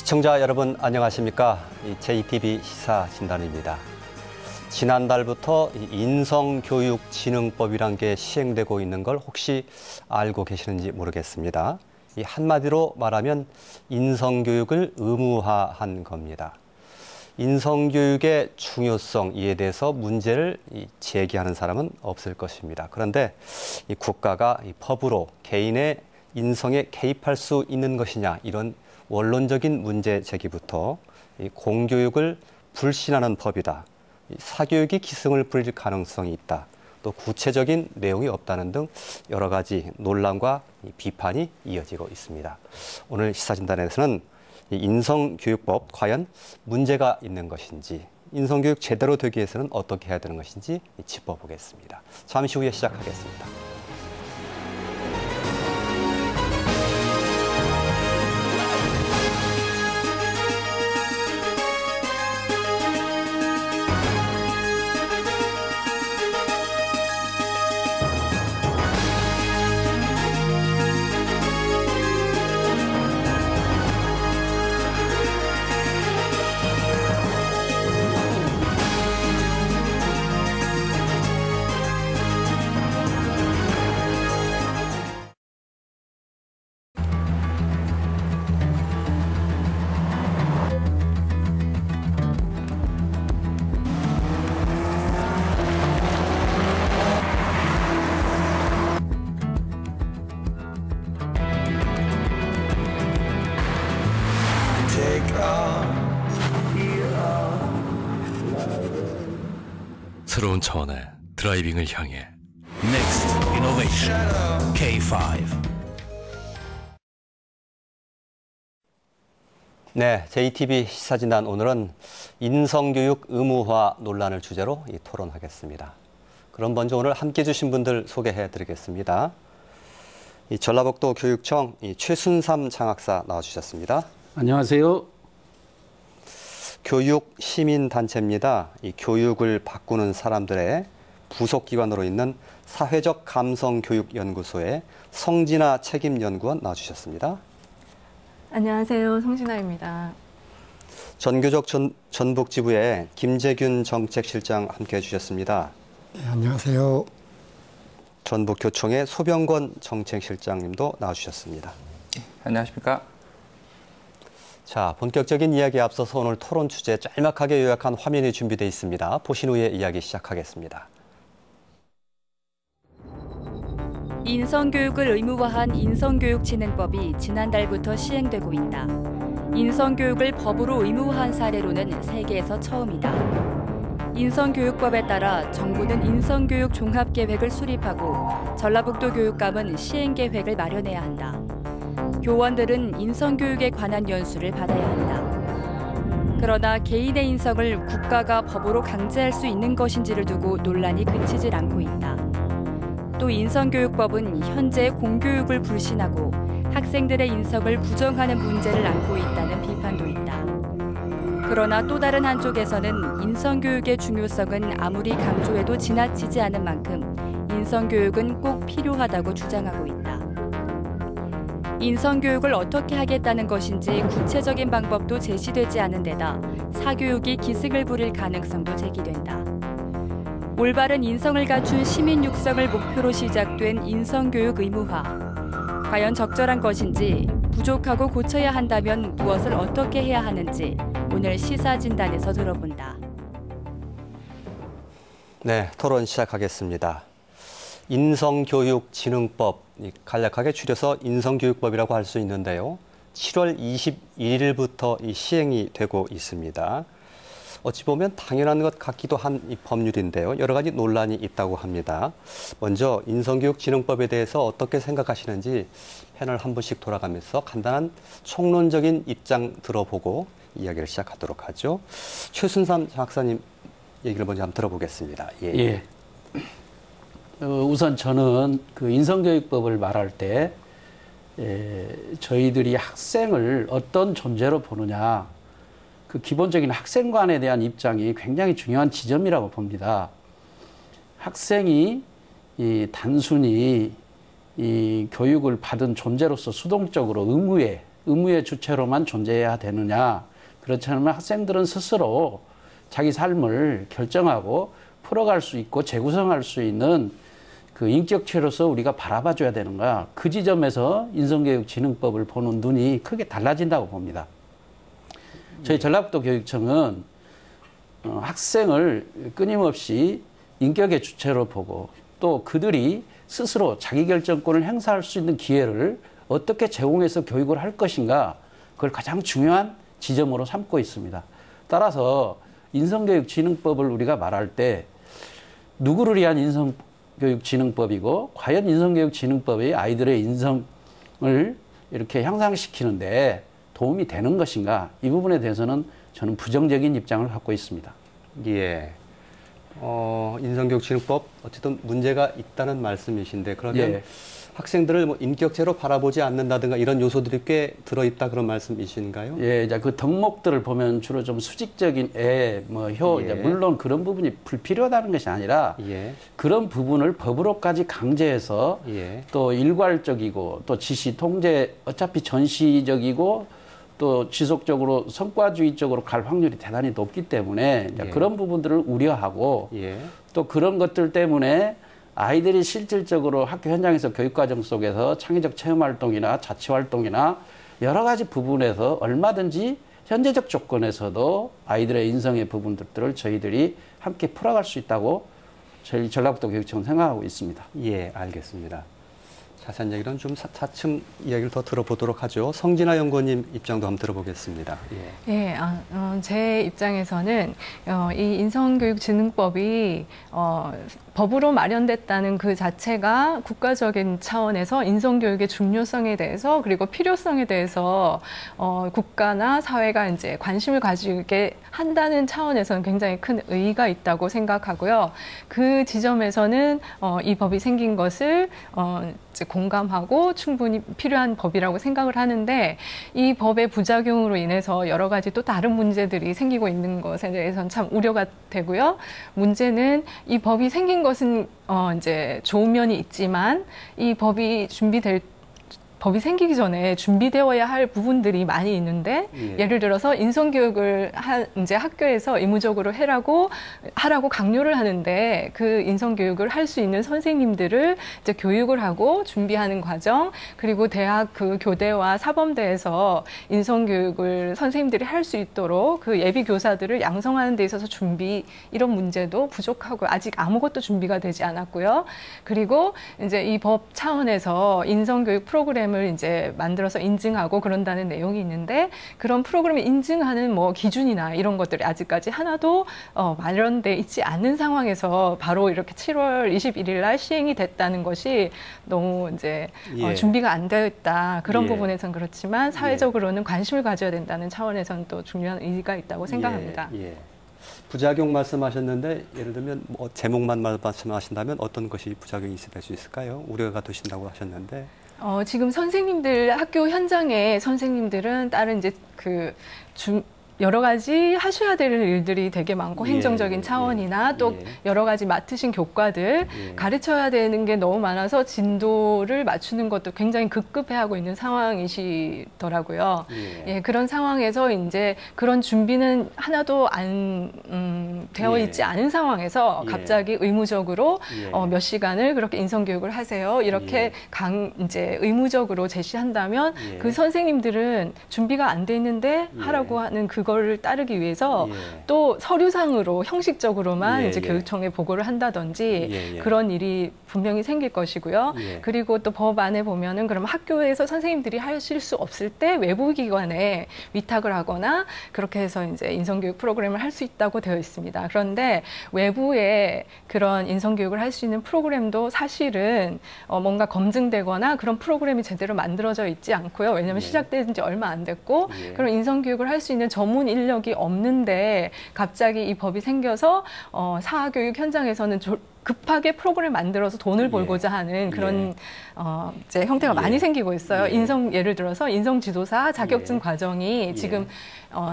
시청자 여러분 안녕하십니까? JTB 시사진단입니다. 지난달부터 인성교육진흥법이란 게 시행되고 있는 걸 혹시 알고 계시는지 모르겠습니다. 한마디로 말하면 인성교육을 의무화한 겁니다. 인성교육의 중요성 이에 대해서 문제를 제기하는 사람은 없을 것입니다. 그런데 국가가 법으로 개인의 인성에 개입할 수 있는 것이냐, 이런 원론적인 문제 제기부터 공교육을 불신하는 법이다, 사교육이 기승을 부릴 가능성이 있다, 또 구체적인 내용이 없다는 등 여러 가지 논란과 비판이 이어지고 있습니다. 오늘 시사진단에서는 인성교육법 과연 문제가 있는 것인지, 인성교육 제대로 되기 위해서는 어떻게 해야 되는 것인지 짚어보겠습니다. 잠시 후에 시작하겠습니다. 새로운 차원의 드라이빙을 향해 Next Innovation K5. 네, JTB 시사진단 오늘은 인성교육 의무화 논란을 주제로 토론하겠습니다. 그럼 먼저 오늘 함께해 주신 분들 소개해 드리겠습니다. 전라북도 교육청 최순삼 장학사 나와주셨습니다. 안녕하세요. 교육시민단체입니다. 교육을 바꾸는 사람들의 부속기관으로 있는 사회적 감성교육연구소의 성진아 책임연구원 나와주셨습니다. 안녕하세요. 성진아입니다. 전교적 전북지부의 김재균 정책실장 함께해 주셨습니다. 네, 안녕하세요. 전북교총의 소병권 정책실장님도 나와주셨습니다. 안녕하십니까? 자, 본격적인 이야기에 앞서서 오늘 토론 주제 짤막하게 요약한 화면이 준비되어 있습니다. 보신 후에 이야기 시작하겠습니다. 인성교육을 의무화한 인성교육진흥법이 지난달부터 시행되고 있다. 인성교육을 법으로 의무화한 사례로는 세계에서 처음이다. 인성교육법에 따라 정부는 인성교육 종합계획을 수립하고 전라북도 교육감은 시행계획을 마련해야 한다. 교원들은 인성교육에 관한 연수를 받아야 한다. 그러나 개인의 인성을 국가가 법으로 강제할 수 있는 것인지를 두고 논란이 그치질 않고 있다. 또 인성교육법은 현재 공교육을 불신하고 학생들의 인성을 부정하는 문제를 안고 있다는 비판도 있다. 그러나 또 다른 한쪽에서는 인성교육의 중요성은 아무리 강조해도 지나치지 않은 만큼 인성교육은 꼭 필요하다고 주장하고 있다. 인성교육을 어떻게 하겠다는 것인지 구체적인 방법도 제시되지 않은 데다 사교육이 기승을 부릴 가능성도 제기된다. 올바른 인성을 갖춘 시민 육성을 목표로 시작된 인성교육 의무화. 과연 적절한 것인지, 부족하고 고쳐야 한다면 무엇을 어떻게 해야 하는지 오늘 시사진단에서 들어본다. 네, 토론 시작하겠습니다. 인성교육진흥법, 간략하게 줄여서 인성교육법이라고 할 수 있는데요. 7월 21일부터 시행이 되고 있습니다. 어찌 보면 당연한 것 같기도 한 이 법률인데요. 여러 가지 논란이 있다고 합니다. 먼저 인성교육진흥법에 대해서 어떻게 생각하시는지 패널 한 분씩 돌아가면서 간단한 총론적인 입장 들어보고 이야기를 시작하도록 하죠. 최순삼 박사님 얘기를 먼저 한번 들어보겠습니다. 예. 우선 저는 그 인성교육법을 말할 때 저희들이 학생을 어떤 존재로 보느냐, 그 기본적인 학생관에 대한 입장이 굉장히 중요한 지점이라고 봅니다. 학생이 단순히 이 교육을 받은 존재로서 수동적으로 의무에 의무의 주체로만 존재해야 되느냐. 그렇지 않으면 학생들은 스스로 자기 삶을 결정하고 풀어갈 수 있고 재구성할 수 있는 그 인격체로서 우리가 바라봐줘야 되는가. 그 지점에서 인성교육진흥법을 보는 눈이 크게 달라진다고 봅니다. 저희 전라북도 교육청은 학생을 끊임없이 인격의 주체로 보고 또 그들이 스스로 자기결정권을 행사할 수 있는 기회를 어떻게 제공해서 교육을 할 것인가, 그걸 가장 중요한 지점으로 삼고 있습니다. 따라서 인성교육진흥법을 우리가 말할 때 누구를 위한 인성교육진흥법이고 과연 인성교육진흥법이 아이들의 인성을 이렇게 향상시키는데 도움이 되는 것인가, 이 부분에 대해서는 저는 부정적인 입장을 갖고 있습니다. 예. 인성교육진흥법 어쨌든 문제가 있다는 말씀이신데 그러면 예. 학생들을 뭐 인격체로 바라보지 않는다든가 이런 요소들이 꽤 들어있다 그런 말씀이신가요? 예, 이제 그 덕목들을 보면 주로 좀 수직적인 애, 뭐 효, 예. 이제 물론 그런 부분이 불필요하다는 것이 아니라 예. 그런 부분을 법으로까지 강제해서 예. 또 일괄적이고 또 지시 통제 어차피 전시적이고 또 지속적으로 성과주의적으로 갈 확률이 대단히 높기 때문에 이제 예. 그런 부분들을 우려하고 예. 또 그런 것들 때문에 아이들이 실질적으로 학교 현장에서 교육과정 속에서 창의적 체험활동이나 자치활동이나 여러 가지 부분에서 얼마든지 현재적 조건에서도 아이들의 인성의 부분들을 저희들이 함께 풀어갈 수 있다고 저희 전라북도 교육청은 생각하고 있습니다. 예, 알겠습니다. 자세한 얘기는 좀 차츰 이야기를 더 들어보도록 하죠. 성진아 연구원님 입장도 한번 들어보겠습니다. 예. 예, 제 입장에서는 이 인성교육진흥법이 법으로 마련됐다는 그 자체가 국가적인 차원에서 인성교육의 중요성에 대해서 그리고 필요성에 대해서 국가나 사회가 이제 관심을 가지게 한다는 차원에서는 굉장히 큰 의의가 있다고 생각하고요. 그 지점에서는 이 법이 생긴 것을 이제 공감하고 충분히 필요한 법이라고 생각을 하는데 이 법의 부작용으로 인해서 여러 가지 또 다른 문제들이 생기고 있는 것에 대해서는 참 우려가 되고요. 문제는 이 법이 생긴 것은 이제 좋은 면이 있지만 이 법이 법이 생기기 전에 준비되어야 할 부분들이 많이 있는데 예를 들어서 인성교육을 이제 학교에서 의무적으로 하라고 강요를 하는데 그 인성교육을 할 수 있는 선생님들을 이제 교육을 하고 준비하는 과정, 그리고 대학 그 교대와 사범대에서 인성교육을 선생님들이 할 수 있도록 그 예비 교사들을 양성하는 데 있어서 준비, 이런 문제도 부족하고 아직 아무것도 준비가 되지 않았고요. 그리고 이제 이 법 차원에서 인성교육 프로그램을 이제 만들어서 인증하고 그런다는 내용이 있는데 그런 프로그램을 인증하는 뭐 기준이나 이런 것들이 아직까지 하나도 마련돼 있지 않은 상황에서 바로 이렇게 7월 21일 날 시행이 됐다는 것이 너무 이제 예. 준비가 안 되어 있다. 그런 예. 부분에서는 그렇지만 사회적으로는 관심을 가져야 된다는 차원에서는 또 중요한 의의가 있다고 생각합니다. 예. 예. 부작용 말씀하셨는데 예를 들면 뭐 제목만 말씀하신다면 어떤 것이 부작용이 될 수 있을까요? 우려가 되신다고 하셨는데. 지금 선생님들, 학교 현장의 선생님들은 다른 이제 여러 가지 하셔야 될 일들이 되게 많고 행정적인 차원이나 또 여러 가지 맡으신 교과들 가르쳐야 되는 게 너무 많아서 진도를 맞추는 것도 굉장히 급급해하고 있는 상황이시더라고요. 예, 그런 상황에서 이제 그런 준비는 하나도 안 되어 있지 않은 상황에서 갑자기 의무적으로 몇 시간을 그렇게 인성교육을 하세요. 이렇게 이제 의무적으로 제시한다면 그 선생님들은 준비가 안 돼 있는데 하라고 하는 그거를 따르기 위해서 또 서류상으로 형식적으로만 이제 교육청에 보고를 한다든지 그런 일이 분명히 생길 것이고요. 그리고 또 법 안에 보면은 그럼 학교에서 선생님들이 하실 수 없을 때 외부 기관에 위탁을 하거나 그렇게 해서 이제 인성교육 프로그램을 할 수 있다고 되어 있습니다. 그런데 외부에 그런 인성교육을 할 수 있는 프로그램도 사실은 뭔가 검증되거나 그런 프로그램이 제대로 만들어져 있지 않고요. 왜냐하면 시작된 지 얼마 안 됐고 그런 인성교육을 할 수 있는 전문 인력이 없는데 갑자기 이 법이 생겨서 사교육 현장에서는 급하게 프로그램을 만들어서 돈을 벌고자 하는 그런 이제 형태가 많이 생기고 있어요. 예를 들어서 인성 지도사 자격증 과정이 지금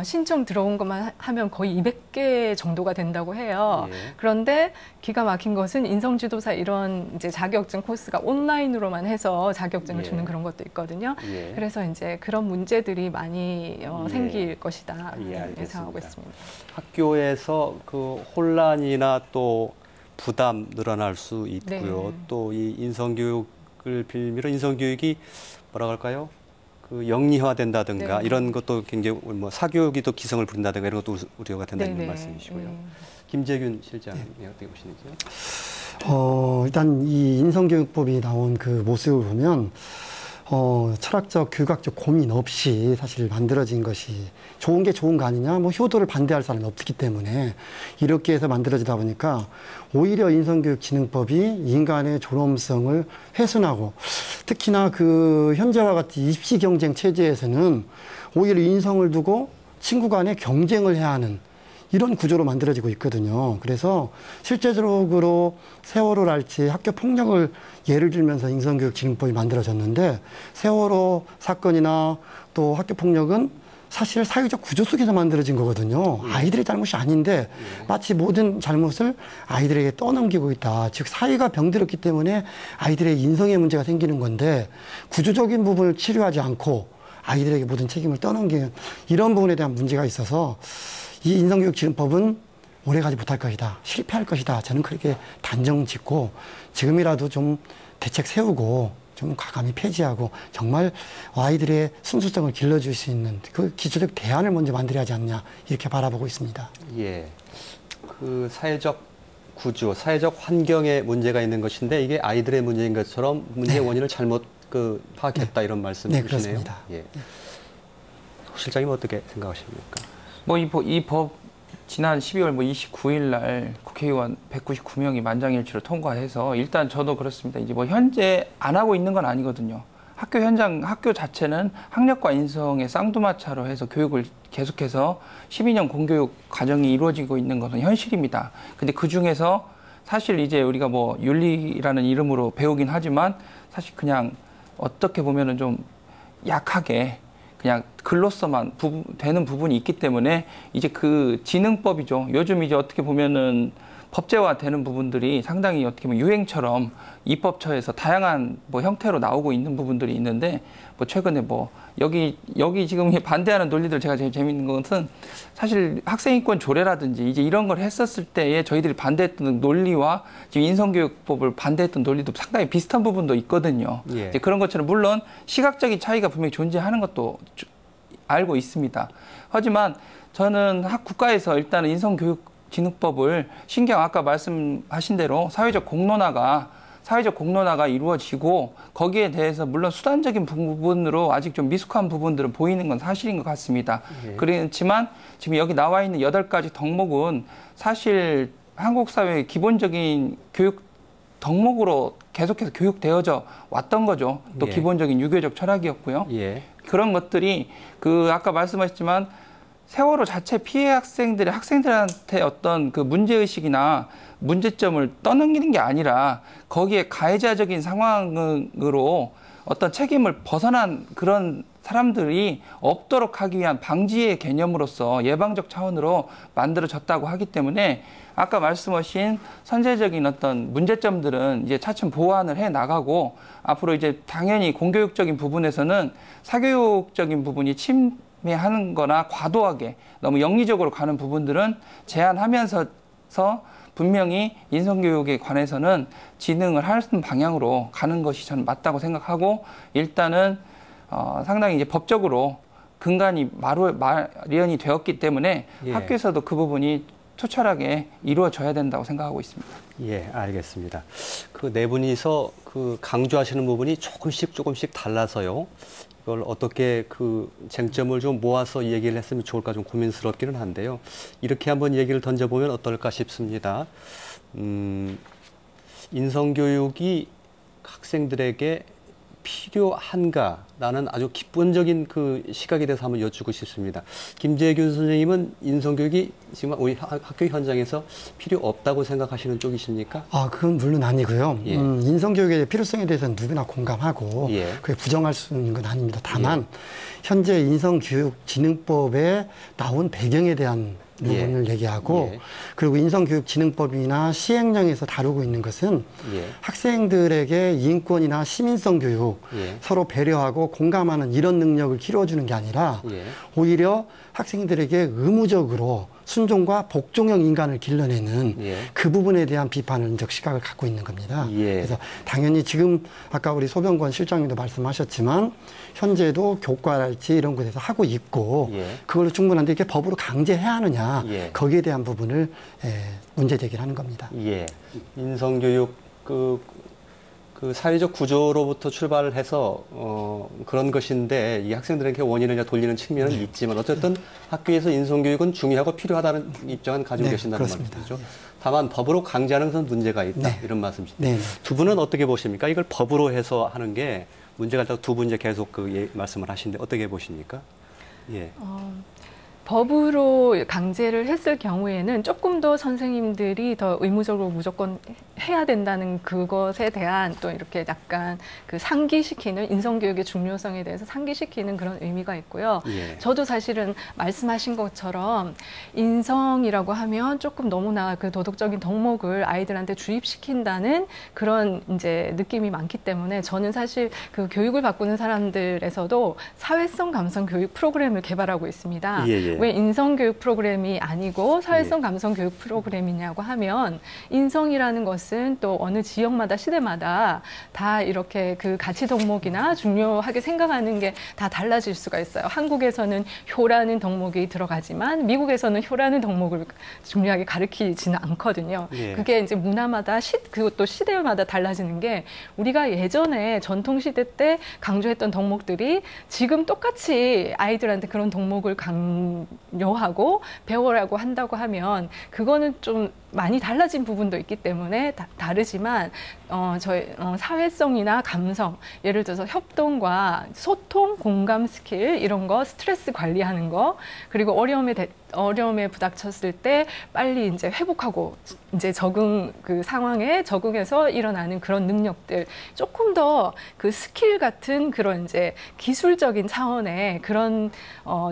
신청 들어온 것만 하면 거의 200개 정도가 된다고 해요. 그런데 기가 막힌 것은 인성 지도사 이런 이제 자격증 코스가 온라인으로만 해서 자격증을 주는 그런 것도 있거든요. 그래서 이제 그런 문제들이 많이 생길 것이다 예상하고 있습니다. 학교에서 그 혼란이나 또 부담 늘어날 수 있고요. 또 이 인성교육을 빌미로 인성교육이 뭐라 할까요? 그 영리화된다든가 이런 것도 굉장히 뭐 사교육이 또 기성을 부린다든가 이런 것도 우려가 된다는 말씀이시고요. 김재균 실장님 어떻게 보시는지요? 일단 이 인성교육법이 나온 그 모습을 보면 철학적, 교육학적 고민 없이 사실 만들어진 것이 좋은 게 좋은 거 아니냐, 뭐 효도를 반대할 사람이 없기 때문에 이렇게 해서 만들어지다 보니까 오히려 인성교육진흥법이 인간의 존엄성을 훼손하고 특히나 그 현재와 같이 입시 경쟁 체제에서는 오히려 인성을 두고 친구 간에 경쟁을 해야 하는 이런 구조로 만들어지고 있거든요. 그래서 실제적으로 세월호랄지 학교 폭력을 예를 들면서 인성교육진흥법이 만들어졌는데 세월호 사건이나 또 학교 폭력은 사실 사회적 구조 속에서 만들어진 거거든요. 아이들의 잘못이 아닌데 마치 모든 잘못을 아이들에게 떠넘기고 있다. 즉 사회가 병들었기 때문에 아이들의 인성에 문제가 생기는 건데 구조적인 부분을 치료하지 않고 아이들에게 모든 책임을 떠넘기는 이런 부분에 대한 문제가 있어서 이 인성교육진흥법은 오래가지 못할 것이다. 실패할 것이다. 저는 그렇게 단정 짓고 지금이라도 좀 대책 세우고 좀 과감히 폐지하고 정말 아이들의 순수성을 길러줄 수 있는 그 기초적 대안을 먼저 만들어야 하지 않냐 이렇게 바라보고 있습니다. 예, 그 사회적 구조, 사회적 환경에 문제가 있는 것인데 이게 아이들의 문제인 것처럼 문제의 원인을 잘못 파악했다 이런 말씀이시네요. 네, 그렇습니다. 예. 실장님 어떻게 생각하십니까? 이 법 지난 12월 29일 날 국회의원 199명이 만장일치로 통과해서 일단 저도 그렇습니다. 이제 뭐 현재 안 하고 있는 건 아니거든요. 학교 현장, 학교 자체는 학력과 인성의 쌍두마차로 해서 교육을 계속해서 12년 공교육 과정이 이루어지고 있는 것은 현실입니다. 근데 그 중에서 사실 이제 우리가 뭐 윤리라는 이름으로 배우긴 하지만 사실 그냥 어떻게 보면은 좀 약하게 그냥 글로서만 되는 부분이 있기 때문에 이제 그 진흥법이죠. 요즘 이제 어떻게 보면은 법제화 되는 부분들이 상당히 어떻게 보면 유행처럼 입법처에서 다양한 뭐 형태로 나오고 있는 부분들이 있는데 뭐 최근에 뭐 여기 지금 반대하는 논리들 제가 제일 재밌는 것은 사실 학생인권 조례라든지 이제 이런 걸 했었을 때에 저희들이 반대했던 논리와 지금 인성교육법을 반대했던 논리도 상당히 비슷한 부분도 있거든요. 이제 그런 것처럼 물론 시각적인 차이가 분명히 존재하는 것도 알고 있습니다. 하지만 저는 국가에서 일단은 인성교육진흥법을 신경 아까 말씀하신 대로 사회적 공론화가 이루어지고 거기에 대해서 물론 수단적인 부분으로 아직 좀 미숙한 부분들은 보이는 건 사실인 것 같습니다. 그렇지만 지금 여기 나와 있는 8가지 덕목은 사실 한국 사회의 기본적인 교육 덕목으로 계속해서 교육되어져 왔던 거죠. 또 기본적인 유교적 철학이었고요. 그런 것들이 아까 말씀하셨지만 세월호 자체 피해 학생들한테 어떤 그 문제의식이나 문제점을 떠넘기는 게 아니라 거기에 가해자적인 상황으로 어떤 책임을 벗어난 그런 사람들이 없도록 하기 위한 방지의 개념으로서 예방적 차원으로 만들어졌다고 하기 때문에 아까 말씀하신 선제적인 어떤 문제점들은 이제 차츰 보완을 해 나가고 앞으로 이제 당연히 공교육적인 부분에서는 사교육적인 부분이 침해하는 거나 과도하게 너무 영리적으로 가는 부분들은 제한하면서 분명히 인성교육에 관해서는 진흥을 하는 방향으로 가는 것이 저는 맞다고 생각하고 일단은 상당히 이제 법적으로 근간이 마련이 되었기 때문에 학교에서도 그 부분이 투철하게 이루어져야 된다고 생각하고 있습니다. 예, 알겠습니다. 그 네 분이서 그 강조하시는 부분이 조금씩 달라서요. 이걸 어떻게 그 쟁점을 좀 모아서 얘기를 했으면 좋을까 좀 고민스럽기는 한데요. 이렇게 한번 얘기를 던져보면 어떨까 싶습니다. 인성교육이 학생들에게 필요한가라는 아주 기본적인 그 시각에 대해서 한번 여쭙고 싶습니다. 김재균 선생님은 인성교육이 지금 우리 학교 현장에서 필요 없다고 생각하시는 쪽이십니까? 그건 물론 아니고요. 예. 인성교육의 필요성에 대해서는 누구나 공감하고 예. 그게 부정할 수 있는 건 아닙니다. 다만 예. 현재 인성교육진흥법에 나온 배경에 대한 부분을 얘기하고 예. 그리고 인성교육진흥법이나 시행령에서 다루고 있는 것은 예. 학생들에게 인권이나 시민성 교육, 예. 서로 배려하고 공감하는 이런 능력을 키워주는 게 아니라 예. 오히려 학생들에게 의무적으로 순종과 복종형 인간을 길러내는 예. 그 부분에 대한 비판적 시각을 갖고 있는 겁니다. 예. 그래서 당연히 지금 아까 우리 소병권 실장님도 말씀하셨지만 현재도 교과랄지 이런 곳에서 하고 있고 예. 그걸로 충분한데 이게 법으로 강제해야 하느냐 예. 거기에 대한 부분을 문제 제기를 하는 겁니다. 예. 인성교육 그 사회적 구조로부터 출발을 해서 그런 것인데 이 학생들에게 원인을 이제 돌리는 측면은 있지만 어쨌든 학교에서 인성교육은 중요하고 필요하다는 입장은 가지고 계신다는 그렇습니다. 말이죠. 다만 법으로 강제하는 것은 문제가 있다 네. 이런 말씀이시죠. 네. 두 분은 어떻게 보십니까? 이걸 법으로 해서 하는 게 문제가 있다고 두 분 이제 계속 말씀을 하시는데 어떻게 보십니까? 예. 법으로 강제를 했을 경우에는 조금 더 선생님들이 더 의무적으로 무조건 해야 된다는 그것에 대한 또 이렇게 약간 그 상기시키는 인성교육의 중요성에 대해서 상기시키는 그런 의미가 있고요. 예. 저도 사실은 말씀하신 것처럼 인성이라고 하면 조금 너무나 그 도덕적인 덕목을 아이들한테 주입시킨다는 그런 이제 느낌이 많기 때문에 저는 사실 그 교육을 바꾸는 사람들에서도 사회성 감성 교육 프로그램을 개발하고 있습니다. 예, 예. 왜 인성교육 프로그램이 아니고 사회성 감성 교육 프로그램이냐고 하면 인성이라는 것은 또 어느 지역마다 시대마다 다 이렇게 그 가치 덕목이나 중요하게 생각하는 게 다 달라질 수가 있어요. 한국에서는 효라는 덕목이 들어가지만 미국에서는 효라는 덕목을 중요하게 가르치지는 않거든요. 예. 그게 이제 문화마다 그것도 시대마다 달라지는 게 우리가 예전에 전통시대 때 강조했던 덕목들이 지금 똑같이 아이들한테 그런 덕목을 강요하고 배우라고 한다고 하면 그거는 좀 많이 달라진 부분도 있기 때문에 다르지만 사회성이나 감성, 예를 들어서 협동과 소통, 공감 스킬 이런 거, 스트레스 관리하는 거, 그리고 어려움에 부닥쳤을 때 빨리 이제 회복하고 이제 그 상황에 적응해서 일어나는 그런 능력들, 조금 더 그 스킬 같은 그런 이제 기술적인 차원의 그런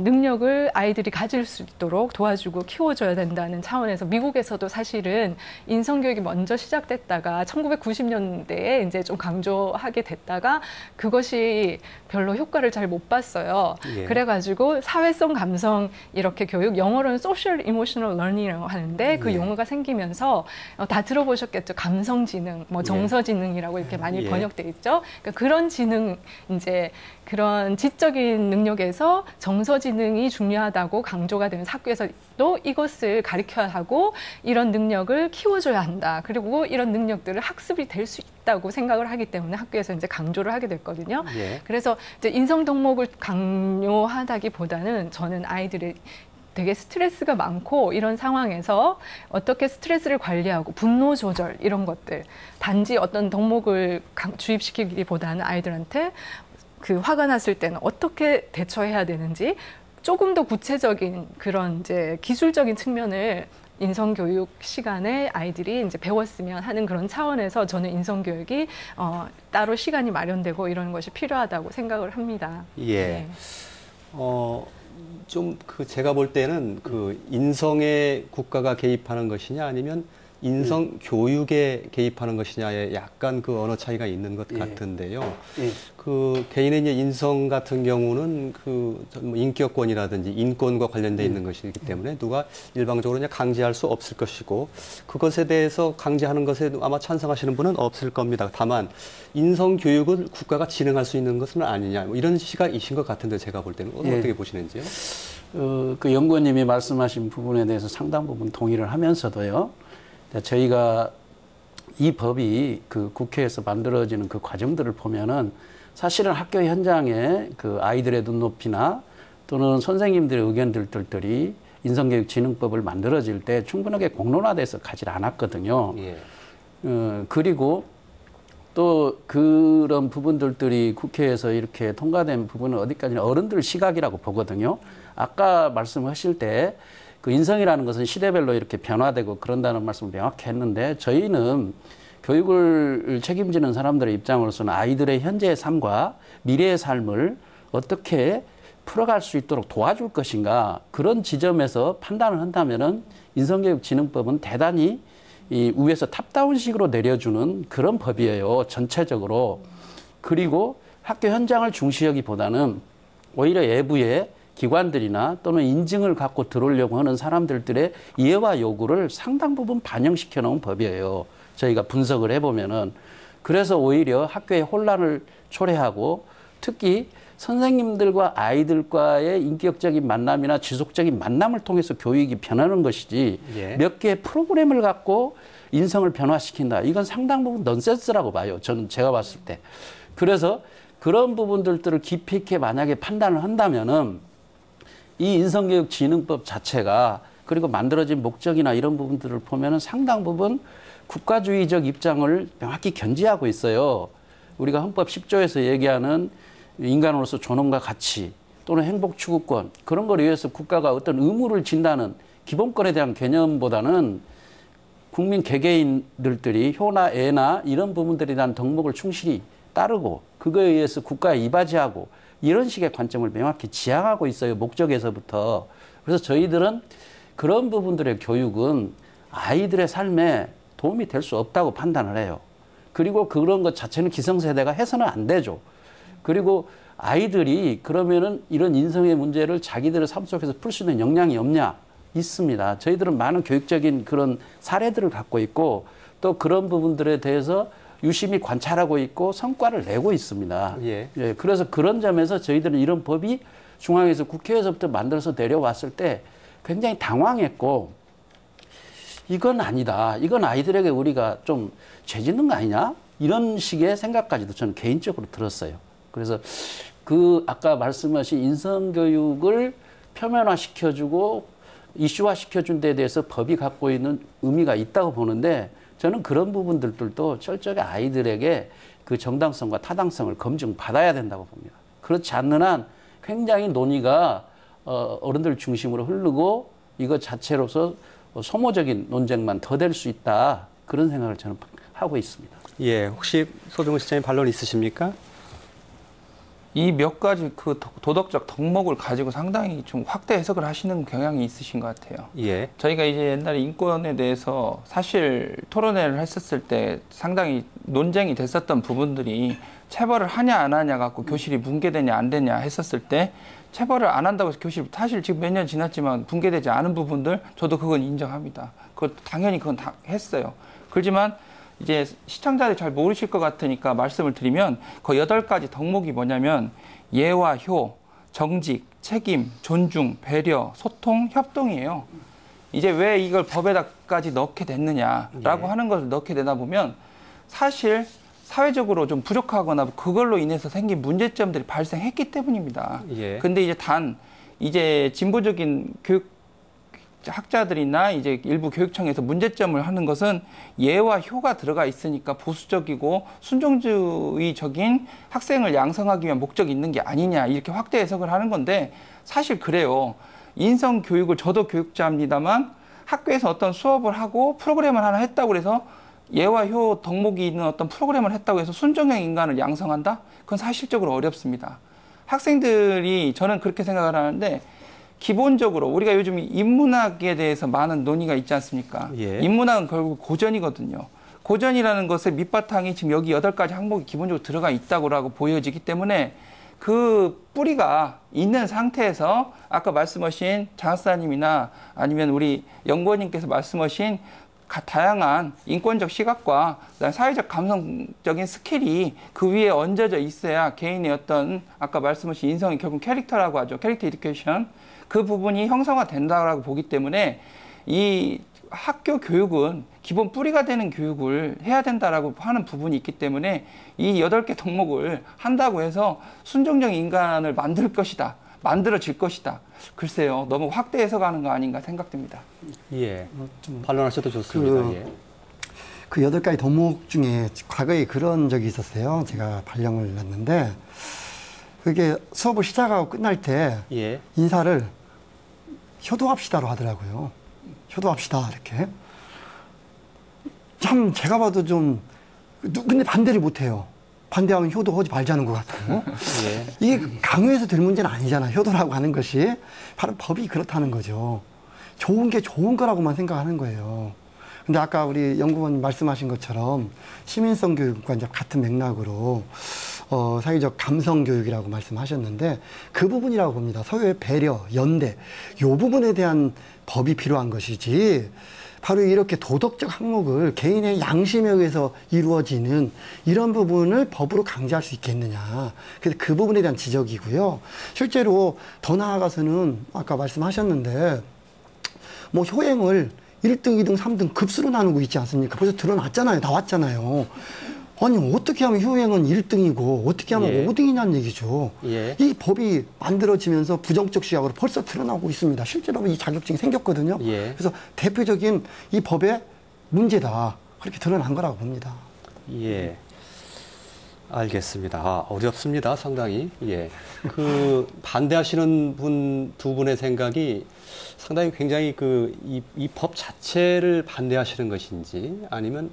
능력을 아이들이 가질 수 있도록 도와주고 키워줘야 된다는 차원에서 미국에서도 사실은 인성교육이 먼저 시작됐다가 1990년대에 이제 좀 강조하게 됐다가 그것이 별로 효과를 잘 못 봤어요. 예. 그래가지고 사회성 감성 이렇게 교육, 영어로는 Social Emotional Learning이라고 하는데 그 예. 용어가 생기면서 다 들어보셨겠죠. 감성지능, 뭐 예. 정서지능이라고 이렇게 많이 예. 번역돼 있죠. 그러니까 그런 지능, 이제 그런 지적인 능력에서 정서지능이 중요하다고 강조가 되는 학교에서도 이것을 가르쳐야 하고 이런 능력을 키워줘야 한다. 그리고 이런 능력들을 학습이 될 수 있다고 생각을 하기 때문에 학교에서 이제 강조를 하게 됐거든요. 예. 그래서 이제 인성 덕목을 강요하다기보다는 저는 아이들의 되게 스트레스가 많고 이런 상황에서 어떻게 스트레스를 관리하고 분노 조절 이런 것들 단지 어떤 덕목을 주입시키기보다는 아이들한테 그 화가 났을 때는 어떻게 대처해야 되는지 조금 더 구체적인 그런 이제 기술적인 측면을 인성교육 시간에 아이들이 이제 배웠으면 하는 그런 차원에서 저는 인성교육이 따로 시간이 마련되고 이런 것이 필요하다고 생각을 합니다. 예. 네. 좀 제가 볼 때는 그 인성에 국가가 개입하는 것이냐 아니면 인성 교육에 개입하는 것이냐에 약간 그 언어 차이가 있는 것 같은데요. 예. 그 개인의 이제 인성 같은 경우는 인격권이라든지 인권과 관련돼 있는 것이기 때문에 누가 일방적으로 그냥 강제할 수 없을 것이고 그것에 대해서 강제하는 것에 아마 찬성하시는 분은 없을 겁니다. 다만 인성 교육을 국가가 진행할 수 있는 것은 아니냐 이런 시각이신 것 같은데 제가 볼 때는 어떻게 보시는지요? 그 연구원님이 말씀하신 부분에 대해서 상당 부분 동의를 하면서도요. 저희가 이 법이 그 국회에서 만들어지는 그 과정들을 보면은 사실은 학교 현장에 그 아이들의 눈높이나 또는 선생님들의 의견들이 인성교육진흥법을 만들어질 때 충분하게 공론화돼서 가지 않았거든요. 예. 그리고 또 그런 부분들이 국회에서 이렇게 통과된 부분은 어디까지나 어른들 시각이라고 보거든요. 아까 말씀하실 때 그 인성이라는 것은 시대별로 이렇게 변화되고 그런다는 말씀을 명확히 했는데 저희는 교육을 책임지는 사람들의 입장으로서는 아이들의 현재의 삶과 미래의 삶을 어떻게 풀어갈 수 있도록 도와줄 것인가 그런 지점에서 판단을 한다면은 인성교육진흥법은 대단히 이 위에서 탑다운식으로 내려주는 그런 법이에요. 전체적으로. 그리고 학교 현장을 중시하기보다는 오히려 외부의 기관들이나 또는 인증을 갖고 들어오려고 하는 사람들의 이해와 요구를 상당 부분 반영시켜 놓은 법이에요. 저희가 분석을 해보면은. 그래서 오히려 학교의 혼란을 초래하고 특히 선생님들과 아이들과의 인격적인 만남이나 지속적인 만남을 통해서 교육이 변하는 것이지 예. 몇 개의 프로그램을 갖고 인성을 변화시킨다. 이건 상당 부분 넌센스라고 봐요. 저는 제가 봤을 때. 그래서 그런 부분들을 깊이 있게 만약에 판단을 한다면은 이 인성교육진흥법 자체가 그리고 만들어진 목적이나 이런 부분들을 보면은 상당 부분 국가주의적 입장을 명확히 견지하고 있어요. 우리가 헌법 10조에서 얘기하는 인간으로서 존엄과 가치 또는 행복 추구권 그런 걸 위해서 국가가 어떤 의무를 진다는 기본권에 대한 개념보다는 국민 개개인들이 효나 애나 이런 부분들에 대한 덕목을 충실히 따르고 그거에 의해서 국가에 이바지하고 이런 식의 관점을 명확히 지향하고 있어요. 목적에서부터. 그래서 저희들은 그런 부분들의 교육은 아이들의 삶에 도움이 될 수 없다고 판단을 해요. 그리고 그런 것 자체는 기성세대가 해서는 안 되죠. 그리고 아이들이 그러면은 이런 인성의 문제를 자기들의 삶 속에서 풀 수 있는 역량이 없냐? 있습니다. 저희들은 많은 교육적인 그런 사례들을 갖고 있고 또 그런 부분들에 대해서 유심히 관찰하고 있고 성과를 내고 있습니다. 예. 예, 그래서 그런 점에서 저희들은 이런 법이 중앙에서 국회에서부터 만들어서 내려왔을 때 굉장히 당황했고 이건 아니다. 이건 아이들에게 우리가 좀 죄짓는 거 아니냐? 이런 식의 생각까지도 저는 개인적으로 들었어요. 그래서 그 아까 말씀하신 인성교육을 표면화시켜주고 이슈화시켜준 데에 대해서 법이 갖고 있는 의미가 있다고 보는데 저는 그런 부분들도 철저하게 아이들에게 그 정당성과 타당성을 검증받아야 된다고 봅니다. 그렇지 않는 한 굉장히 논의가 어른들 중심으로 흐르고 이것 자체로서 소모적인 논쟁만 더 될 수 있다. 그런 생각을 저는 하고 있습니다. 예, 혹시 소병훈 실장님 반론 있으십니까? 이 몇 가지 그 도덕적 덕목을 가지고 상당히 좀 확대 해석을 하시는 경향이 있으신 것 같아요. 예. 저희가 이제 옛날에 인권에 대해서 사실 토론회를 했었을 때 상당히 논쟁이 됐었던 부분들이 체벌을 하냐 안 하냐 갖고 교실이 붕괴되냐 안 되냐 했었을 때 체벌을 안 한다고 해서 교실 사실 지금 몇 년 지났지만 붕괴되지 않은 부분들 저도 그건 인정합니다. 그것 당연히 그건 다 했어요. 그렇지만 이제 시청자들이 잘 모르실 것 같으니까 말씀을 드리면 그 8가지 덕목이 뭐냐면 예와 효, 정직, 책임, 존중, 배려, 소통, 협동이에요. 이제 왜 이걸 법에다까지 넣게 됐느냐라고 하는 것을 넣게 되다 보면 사실 사회적으로 좀 부족하거나 그걸로 인해서 생긴 문제점들이 발생했기 때문입니다. 예. 근데 이제 진보적인 교육 학자들이나 이제 일부 교육청에서 문제점을 하는 것은 예와 효가 들어가 있으니까 보수적이고 순종주의적인 학생을 양성하기 위한 목적이 있는 게 아니냐 이렇게 확대 해석을 하는 건데 사실 그래요. 인성 교육을 저도 교육자입니다만 학교에서 어떤 수업을 하고 프로그램을 하나 했다고 해서 예와 효 덕목이 있는 어떤 프로그램을 했다고 해서 순종형 인간을 양성한다? 그건 사실적으로 어렵습니다. 학생들이 저는 그렇게 생각을 하는데 기본적으로 우리가 요즘 인문학에 대해서 많은 논의가 있지 않습니까? 예. 인문학은 결국 고전이거든요. 고전이라는 것의 밑바탕이 지금 여기 8가지 항목이 기본적으로 들어가 있다고 보여지기 때문에 그 뿌리가 있는 상태에서 아까 말씀하신 장학사님이나 아니면 우리 연구원님께서 말씀하신 다양한 인권적 시각과 사회적 감성적인 스킬이 그 위에 얹어져 있어야 개인의 어떤 아까 말씀하신 인성이 결국 캐릭터라고 하죠. 캐릭터 에듀케이션. 그 부분이 형성화된다고 보기 때문에 이 학교 교육은 기본 뿌리가 되는 교육을 해야 된다라고 하는 부분이 있기 때문에 이 8개 덕목을 한다고 해서 순종적 인간을 만들 것이다. 만들어질 것이다. 글쎄요. 너무 확대 해석하는 거 아닌가 생각됩니다. 예. 반론하셔도 좋습니다. 그 8가지 덕목 중에 과거에 그런 적이 있었어요. 제가 발령을 났는데 그게 수업을 시작하고 끝날 때 예. 인사를 효도합시다로 하더라고요. 효도합시다 이렇게. 참 제가 봐도 좀 근데 반대를 못해요. 반대하면 효도하지 말자는 것 같고. 예. 이게 강요해서 될 문제는 아니잖아요. 효도라고 하는 것이. 바로 법이 그렇다는 거죠. 좋은 게 좋은 거라고만 생각하는 거예요. 근데 아까 우리 연구원님 말씀하신 것처럼 시민성 교육과 이제 같은 맥락으로 사회적 감성 교육이라고 말씀하셨는데 그 부분이라고 봅니다. 서로의 배려, 연대, 요 부분에 대한 법이 필요한 것이지 바로 이렇게 도덕적 항목을 개인의 양심에 의해서 이루어지는 이런 부분을 법으로 강제할 수 있겠느냐. 그래서 그 부분에 대한 지적이고요. 실제로 더 나아가서는 아까 말씀하셨는데 뭐 효행을 1등, 2등, 3등 급수로 나누고 있지 않습니까? 벌써 드러났잖아요. 나왔잖아요. 아니 어떻게 하면 효행은 1등이고 어떻게 하면 예. 5등이냐는 얘기죠. 예. 이 법이 만들어지면서 부정적 시각으로 벌써 드러나고 있습니다. 실제로 이 자격증이 생겼거든요. 예. 그래서 대표적인 이 법의 문제다. 그렇게 드러난 거라고 봅니다. 예. 알겠습니다. 어렵습니다. 상당히. 예. 그 반대하시는 두 분의 생각이 상당히 굉장히 이 법 자체를 반대하시는 것인지 아니면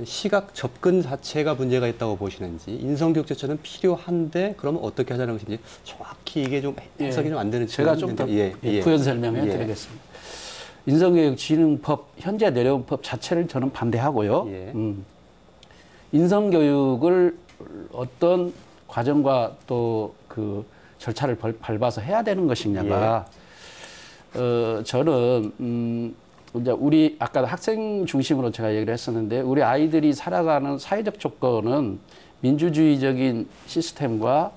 시각 접근 자체가 문제가 있다고 보시는지 인성교육 자체는 필요한데 그러면 어떻게 하자는 것인지 정확히 이게 좀 해석이 좀 안 되는 제가 좀 더 예. 부연 설명해 드리겠습니다. 인성교육진흥법 현재 내려온 법 자체를 저는 반대하고요. 예. 인성교육을 어떤 과정과 또 그 절차를 밟아서 해야 되는 것이냐가 저는 이제 우리 아까 학생 중심으로 제가 얘기를 했었는데 우리 아이들이 살아가는 사회적 조건은 민주주의적인 시스템과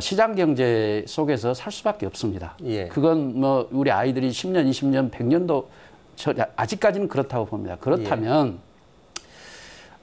시장 경제 속에서 살 수밖에 없습니다. 예. 그건 뭐 우리 아이들이 10년, 20년, 100년도 아직까지는 그렇다고 봅니다. 그렇다면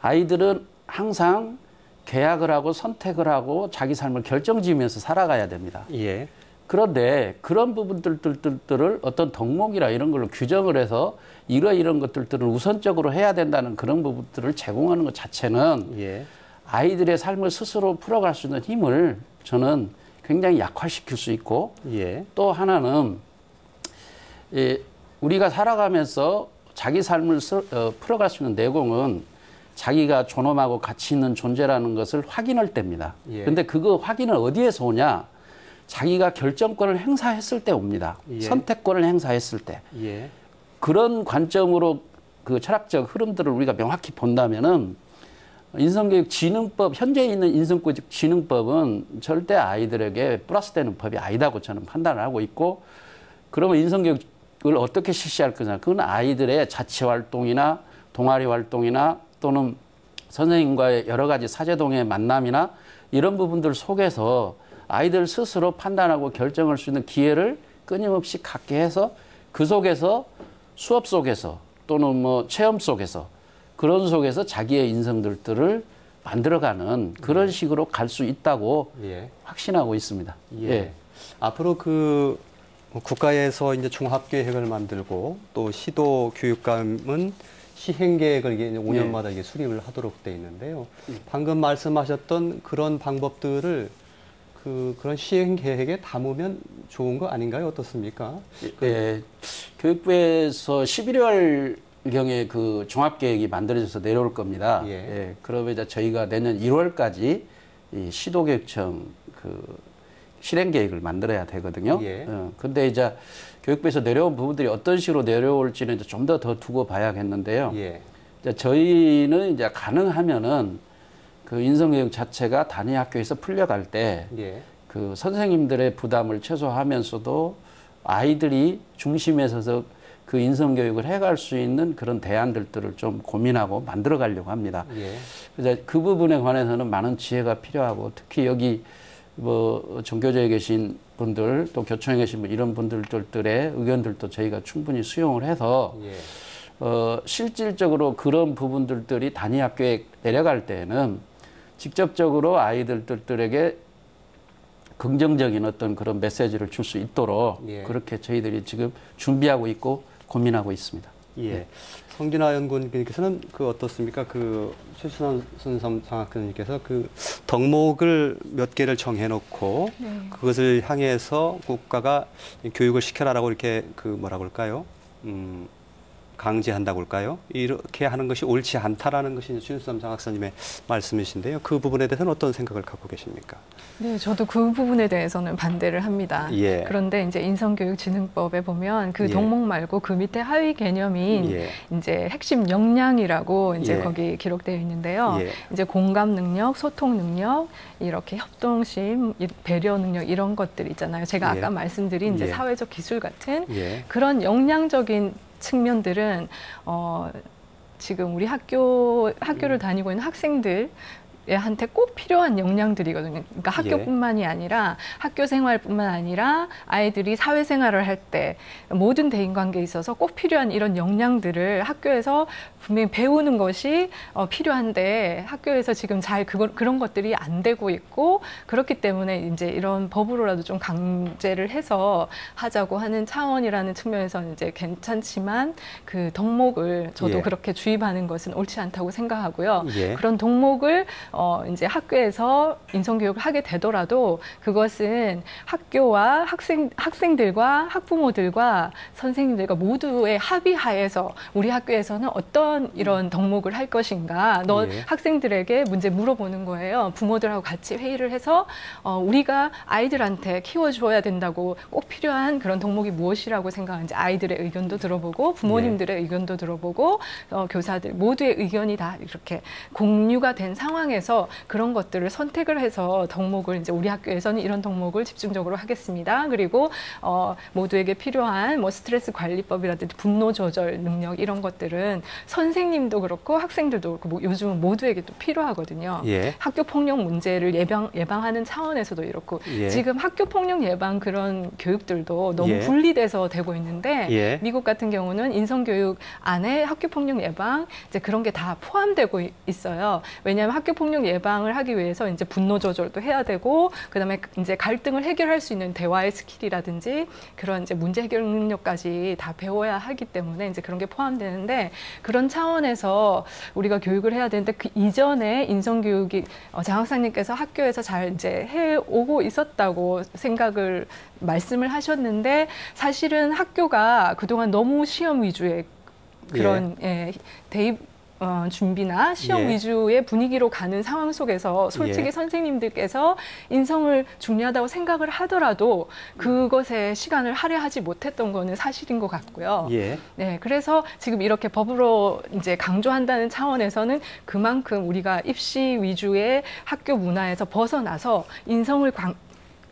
아이들은 항상 계약을 하고 선택을 하고 자기 삶을 결정지으면서 살아가야 됩니다. 예. 그런데 그런 부분들을 어떤 덕목이나 이런 걸로 규정을 해서 이런 것들을 우선적으로 해야 된다는 그런 부분들을 제공하는 것 자체는 예. 아이들의 삶을 스스로 풀어갈 수 있는 힘을 저는 굉장히 약화시킬 수 있고 예. 또 하나는 우리가 살아가면서 자기 삶을 풀어갈 수 있는 내공은 자기가 존엄하고 가치 있는 존재라는 것을 확인할 때입니다. 그런데 그거 확인은 어디에서 오냐? 자기가 결정권을 행사했을 때 옵니다. 예. 선택권을 행사했을 때. 예. 그런 관점으로 그 철학적 흐름들을 우리가 명확히 본다면은 인성교육진흥법, 현재 있는 인성교육진흥법은 절대 아이들에게 플러스되는 법이 아니다고 저는 판단을 하고 있고 그러면 인성교육을 어떻게 실시할 거냐. 그건 아이들의 자치활동이나 동아리 활동이나 또는 선생님과의 여러 가지 사제동의 만남이나 이런 부분들 속에서 아이들 스스로 판단하고 결정할 수 있는 기회를 끊임없이 갖게 해서 그 속에서 수업 속에서 또는 뭐 체험 속에서 그런 속에서 자기의 인성들을 만들어가는 그런 식으로 갈 수 있다고 확신하고 있습니다. 예. 앞으로 그 국가에서 이제 종합계획을 만들고 또 시도 교육감은 시행계획을 이게 5년마다 이게 수립을 하도록 돼 있는데요. 방금 말씀하셨던 그런 방법들을 그런 시행계획에 담으면 좋은 거 아닌가요? 어떻습니까? 교육부에서 11월경에 그 종합계획이 만들어져서 내려올 겁니다. 그러면 이제 저희가 내년 1월까지 이 시도교육청 그 실행계획을 만들어야 되거든요. 근데 이제 교육부에서 내려온 부분들이 어떤 식으로 내려올지는 좀 더 두고 봐야겠는데요. 이제 저희는 이제 가능하면은 그 인성교육 자체가 단위 학교에서 풀려갈 때 그 선생님들의 부담을 최소화하면서도 아이들이 중심에 서서 그 인성교육을 해갈 수 있는 그런 대안들을 좀 고민하고 만들어 가려고 합니다. 그래서 그 부분에 관해서는 많은 지혜가 필요하고 특히 여기 뭐 전교조에 계신 분들 또 교총에 계신 분 이런 분들의 의견들도 저희가 충분히 수용을 해서 실질적으로 그런 부분들이 단위 학교에 내려갈 때에는 직접적으로 아이들에게 긍정적인 어떤 그런 메시지를 줄 수 있도록 그렇게 저희들이 지금 준비하고 있고 고민하고 있습니다. 예. 성진아 연구원님께서는 그 어떻습니까? 그 최순환 장학생님께서 그 덕목을 몇 개를 정해놓고 네. 그것을 향해서 국가가 교육을 시켜라라고 이렇게 그 뭐라고 할까요? 강제한다고 할까요? 이렇게 하는 것이 옳지 않다라는 것이 최순환 장학사님의 말씀이신데요. 그 부분에 대해서는 어떤 생각을 갖고 계십니까? 네, 저도 그 부분에 대해서는 반대를 합니다. 예. 그런데 이제 인성교육진흥법에 보면 그 예. 덕목 말고 그 밑에 하위 개념인 예. 이제 핵심 역량이라고 이제 예. 거기 기록되어 있는데요. 예. 이제 공감 능력, 소통 능력, 이렇게 협동심, 배려 능력 이런 것들 있잖아요. 제가 예. 아까 말씀드린 이제 예. 사회적 기술 같은 예. 그런 역량적인 측면들은 지금 우리 학교를 다니고 있는 학생들 한테 꼭 필요한 역량들이거든요. 그러니까 학교뿐만이 아니라 학교 생활뿐만 아니라 아이들이 사회생활을 할 때 모든 대인관계에 있어서 꼭 필요한 이런 역량들을 학교에서 분명히 배우는 것이 필요한데 학교에서 지금 잘 그런 것들이 안 되고 있고 그렇기 때문에 이제 이런 법으로라도 좀 강제를 해서 하자고 하는 차원이라는 측면에서는 이제 괜찮지만 그 덕목을 저도 예. 그렇게 주입하는 것은 옳지 않다고 생각하고요. 예. 그런 덕목을 이제 학교에서 인성교육을 하게 되더라도 그것은 학교와 학생들과 학부모들과 선생님들과 모두의 합의하에서 우리 학교에서는 어떤 이런 덕목을 할 것인가 예. 학생들에게 문제 물어보는 거예요. 부모들하고 같이 회의를 해서 우리가 아이들한테 키워줘야 된다고 꼭 필요한 그런 덕목이 무엇이라고 생각하는지 아이들의 의견도 들어보고 부모님들의 의견도 들어보고 교사들 모두의 의견이 다 이렇게 공유가 된 상황에서 그런 것들을 선택을 해서 덕목을 이제 우리 학교에서는 이런 덕목을 집중적으로 하겠습니다. 그리고 모두에게 필요한 뭐 스트레스 관리법이라든지 분노 조절 능력 이런 것들은 선생님도 그렇고 학생들도 그렇고 요즘은 모두에게 또 필요하거든요. 예. 학교 폭력 문제를 예방하는 차원에서도 이렇고 예. 지금 학교 폭력 예방 그런 교육들도 너무 예. 분리돼서 되고 있는데 예. 미국 같은 경우는 인성교육 안에 학교 폭력 예방 이제 그런 게 다 포함되고 있어요. 왜냐하면 학교 폭력 예방을 하기 위해서 이제 분노 조절도 해야 되고 그다음에 이제 갈등을 해결할 수 있는 대화의 스킬이라든지 그런 이제 문제 해결 능력까지 다 배워야 하기 때문에 이제 그런 게 포함되는데 그런 차원에서 우리가 교육을 해야 되는데 그 이전에 인성교육이 장학사님께서 학교에서 잘 이제 해오고 있었다고 생각을 말씀을 하셨는데 사실은 학교가 그동안 너무 시험 위주의 그런 대입 준비나 시험 예. 위주의 분위기로 가는 상황 속에서 솔직히 예. 선생님들께서 인성을 중요하다고 생각을 하더라도 그것에 시간을 할애하지 못했던 거는 사실인 것 같고요. 예. 네, 그래서 지금 이렇게 법으로 이제 강조한다는 차원에서는 그만큼 우리가 입시 위주의 학교 문화에서 벗어나서 인성을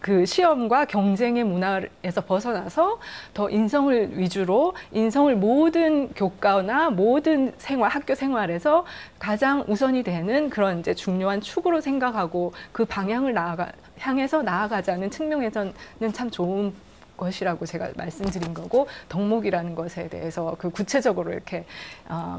그 시험과 경쟁의 문화에서 벗어나서 더 인성을 위주로 인성을 모든 교과나 모든 학교 생활에서 가장 우선이 되는 그런 이제 중요한 축으로 생각하고 그 방향을 향해서 나아가자는 측면에서는 참 좋은 것이라고 제가 말씀드린 거고 덕목이라는 것에 대해서 그 구체적으로 이렇게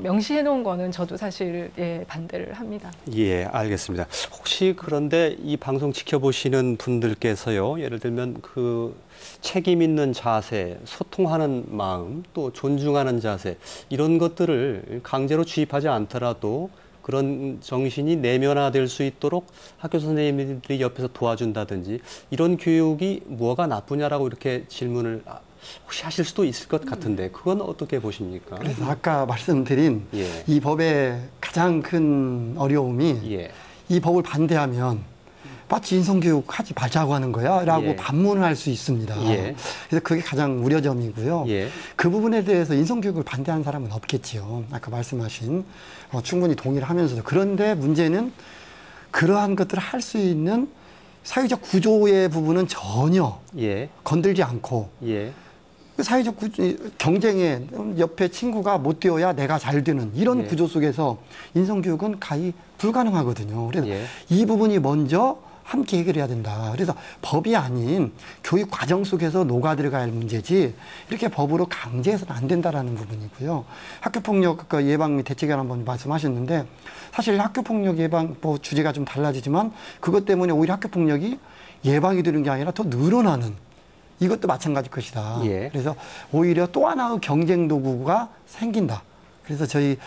명시해 놓은 거는 저도 사실 반대를 합니다. 예, 알겠습니다. 혹시 그런데 이 방송 지켜보시는 분들께서요, 예를 들면 그 책임 있는 자세, 소통하는 마음, 또 존중하는 자세 이런 것들을 강제로 주입하지 않더라도 그런 정신이 내면화될 수 있도록 학교 선생님들이 옆에서 도와준다든지 이런 교육이 뭐가 나쁘냐라고 이렇게 질문을 혹시 하실 수도 있을 것 같은데 그건 어떻게 보십니까? 그래서 아까 말씀드린 예. 이 법의 가장 큰 어려움이 예. 이 법을 반대하면 마치 인성교육 하지 말자고 하는 거야 라고 예. 반문을 할 수 있습니다. 예. 그래서 그게 가장 우려점이고요. 예. 그 부분에 대해서 인성교육을 반대하는 사람은 없겠지요. 아까 말씀하신 충분히 동의를 하면서도. 그런데 문제는 그러한 것들을 할 수 있는 사회적 구조의 부분은 전혀 예. 건들지 않고 예. 사회적 경쟁에 옆에 친구가 못 뛰어야 내가 잘 되는 이런 예. 구조 속에서 인성교육은 가히 불가능하거든요. 그래서 예. 이 부분이 먼저 함께 해결해야 된다. 그래서 법이 아닌 교육 과정 속에서 녹아들어갈 문제지 이렇게 법으로 강제해서는 안 된다라는 부분이고요. 학교폭력 예방 및 대책을 한번 말씀하셨는데 사실 학교폭력 예방 주제가 좀 달라지지만 그것 때문에 오히려 학교폭력이 예방이 되는 게 아니라 더 늘어나는 이것도 마찬가지일 것이다. 예. 그래서 오히려 또 하나의 경쟁 도구가 생긴다. 그래서 저희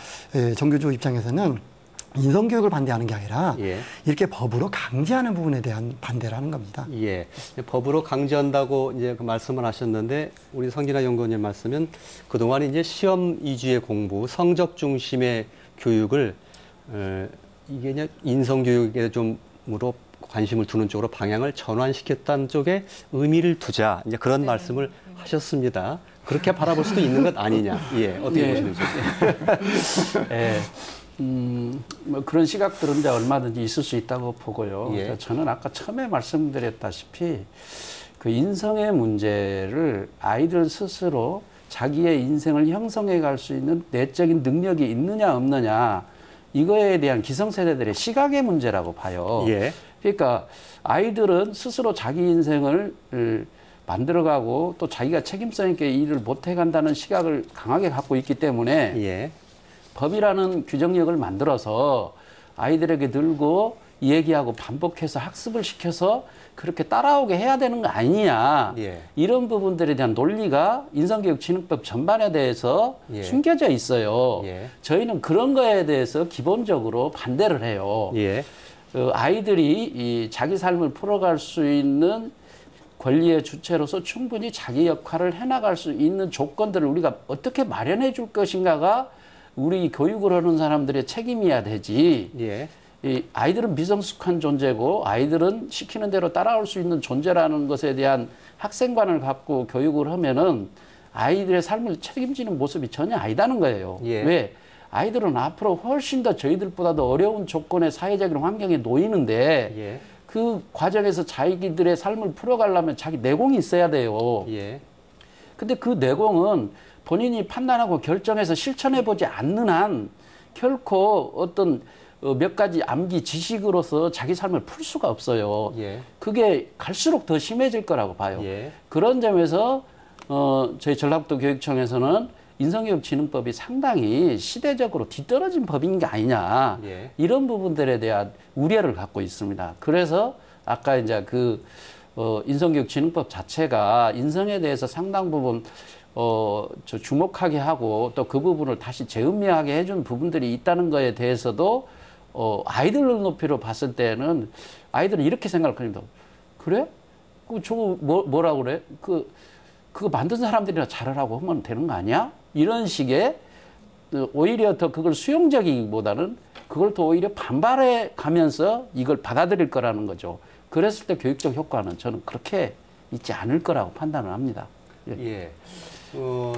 정교조 입장에서는 인성교육을 반대하는 게 아니라 예. 이렇게 법으로 강제하는 부분에 대한 반대를 하는 겁니다. 예. 법으로 강제한다고 이제 그 말씀을 하셨는데 우리 성진아 연구원님 말씀은 그동안 이제 시험 위주의 공부, 성적 중심의 교육을 이게 이제 인성교육에 좀으로 관심을 두는 쪽으로 방향을 전환시켰다는 쪽에 의미를 두자 이제 그런 말씀을 하셨습니다. 그렇게 바라볼 수도 있는 것 아니냐? 예, 어떻게 보시는지? 예. 뭐 그런 시각들은 이제 얼마든지 있을 수 있다고 보고요. 예. 저는 아까 처음에 말씀드렸다시피 그 인성의 문제를 아이들 스스로 자기의 인생을 형성해 갈 수 있는 내적인 능력이 있느냐 없느냐 이거에 대한 기성세대들의 시각의 문제라고 봐요. 예. 그러니까 아이들은 스스로 자기 인생을 만들어가고 또 자기가 책임성 있게 일을 못해간다는 시각을 강하게 갖고 있기 때문에 예. 법이라는 규정력을 만들어서 아이들에게 들고 얘기하고 반복해서 학습을 시켜서 그렇게 따라오게 해야 되는 거 아니냐. 예. 이런 부분들에 대한 논리가 인성교육진흥법 전반에 대해서 예. 숨겨져 있어요. 예. 저희는 그런 거에 대해서 기본적으로 반대를 해요. 예. 아이들이 이 자기 삶을 풀어갈 수 있는 권리의 주체로서 충분히 자기 역할을 해나갈 수 있는 조건들을 우리가 어떻게 마련해 줄 것인가가 우리 교육을 하는 사람들의 책임이어야 되지. 예. 이 아이들은 미성숙한 존재고 아이들은 시키는 대로 따라올 수 있는 존재라는 것에 대한 학생관을 갖고 교육을 하면은 아이들의 삶을 책임지는 모습이 전혀 아니다는 거예요. 예. 왜? 아이들은 앞으로 훨씬 더 저희들보다도 어려운 조건의 사회적인 환경에 놓이는데 예. 그 과정에서 자기들의 삶을 풀어가려면 자기 내공이 있어야 돼요. 예. 근데 그 내공은 본인이 판단하고 결정해서 실천해보지 않는 한 결코 어떤 몇 가지 암기 지식으로서 자기 삶을 풀 수가 없어요. 예. 그게 갈수록 더 심해질 거라고 봐요. 예. 그런 점에서 저희 전라북도 교육청에서는 인성교육진흥법이 상당히 시대적으로 뒤떨어진 법인 게 아니냐. 예. 이런 부분들에 대한 우려를 갖고 있습니다. 그래서 아까 이제 그 인성교육진흥법 자체가 인성에 대해서 상당 부분 저 주목하게 하고 또 그 부분을 다시 재음미하게 해준 부분들이 있다는 거에 대해서도 아이들 높이로 봤을 때는 아이들은 이렇게 생각을 합니다. 그래? 저거 뭐라고 그래? 그거 만든 사람들이나 잘하라고 하면 되는 거 아니야? 이런 식의 오히려 더 그걸 수용적이기보다는 그걸 더 오히려 반발해 가면서 이걸 받아들일 거라는 거죠. 그랬을 때 교육적 효과는 저는 그렇게 있지 않을 거라고 판단을 합니다. 예.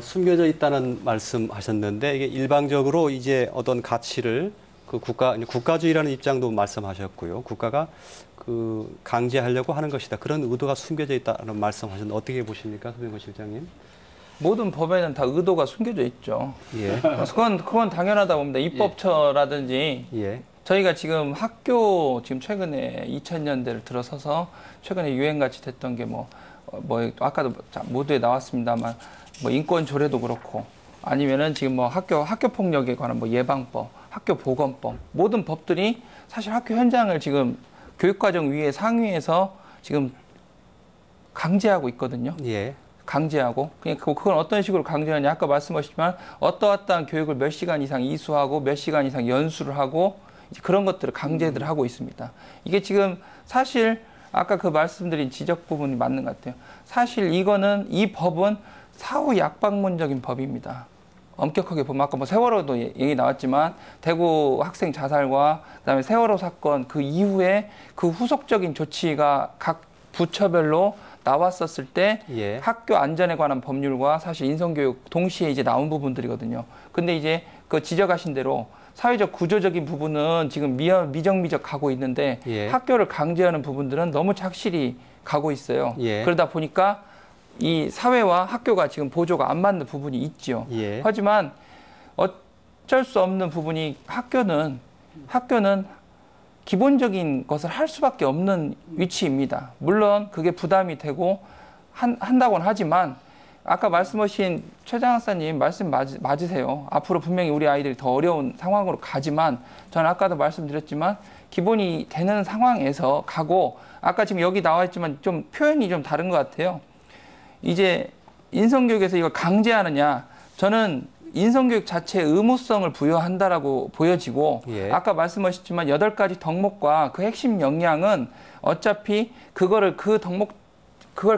숨겨져 있다는 말씀하셨는데 이게 일방적으로 이제 어떤 가치를 그 국가주의라는 입장도 말씀하셨고요. 국가가 그 강제하려고 하는 것이다. 그런 의도가 숨겨져 있다는 말씀하셨는데 어떻게 보십니까, 서병건 실장님? 모든 법에는 다 의도가 숨겨져 있죠. 예. 그건 당연하다 봅니다. 입법처라든지 예. 저희가 지금 학교 지금 최근에 2000년대를 들어서서 최근에 유행같이 됐던 게 뭐 아까도 모두에 나왔습니다만 뭐 인권 조례도 그렇고 아니면은 지금 뭐 학교 폭력에 관한 뭐 예방법, 학교 보건법 모든 법들이 사실 학교 현장을 지금 교육과정 위에 상위에서 지금 강제하고 있거든요. 예. 강제하고 그건 어떤 식으로 강제하냐 아까 말씀하셨지만 어떠한 교육을 몇 시간 이상 이수하고 몇 시간 이상 연수를 하고 이제 그런 것들을 강제들 하고 있습니다. 이게 지금 사실 아까 그 말씀드린 지적 부분이 맞는 것 같아요. 사실 이 법은 사후 약방문적인 법입니다. 엄격하게 보면 아까 뭐 세월호도 얘기 나왔지만 대구 학생 자살과 그다음에 세월호 사건 그 이후에 그 후속적인 조치가 각 부처별로 나왔었을 때 예. 학교 안전에 관한 법률과 사실 인성교육 동시에 이제 나온 부분들이거든요. 근데 이제 그 지적하신 대로 사회적 구조적인 부분은 지금 미적미적 가고 있는데 예. 학교를 강제하는 부분들은 너무 착실히 가고 있어요. 예. 그러다 보니까 이 사회와 학교가 지금 보조가 안 맞는 부분이 있죠. 예. 하지만 어쩔 수 없는 부분이 학교는 기본적인 것을 할 수밖에 없는 위치입니다. 물론 그게 부담이 되고 한다고는 하지만 아까 말씀하신 최장 학사님 말씀 맞으세요. 앞으로 분명히 우리 아이들이 더 어려운 상황으로 가지만 저는 아까도 말씀드렸지만 기본이 되는 상황에서 가고 아까 지금 여기 나와 있지만 좀 표현이 좀 다른 것 같아요. 이제 인성교육에서 이걸 강제하느냐, 저는 인성교육 자체의 의무성을 부여한다라고 보여지고 예. 아까 말씀하셨지만 8가지 덕목과 그 핵심 역량은 어차피 그걸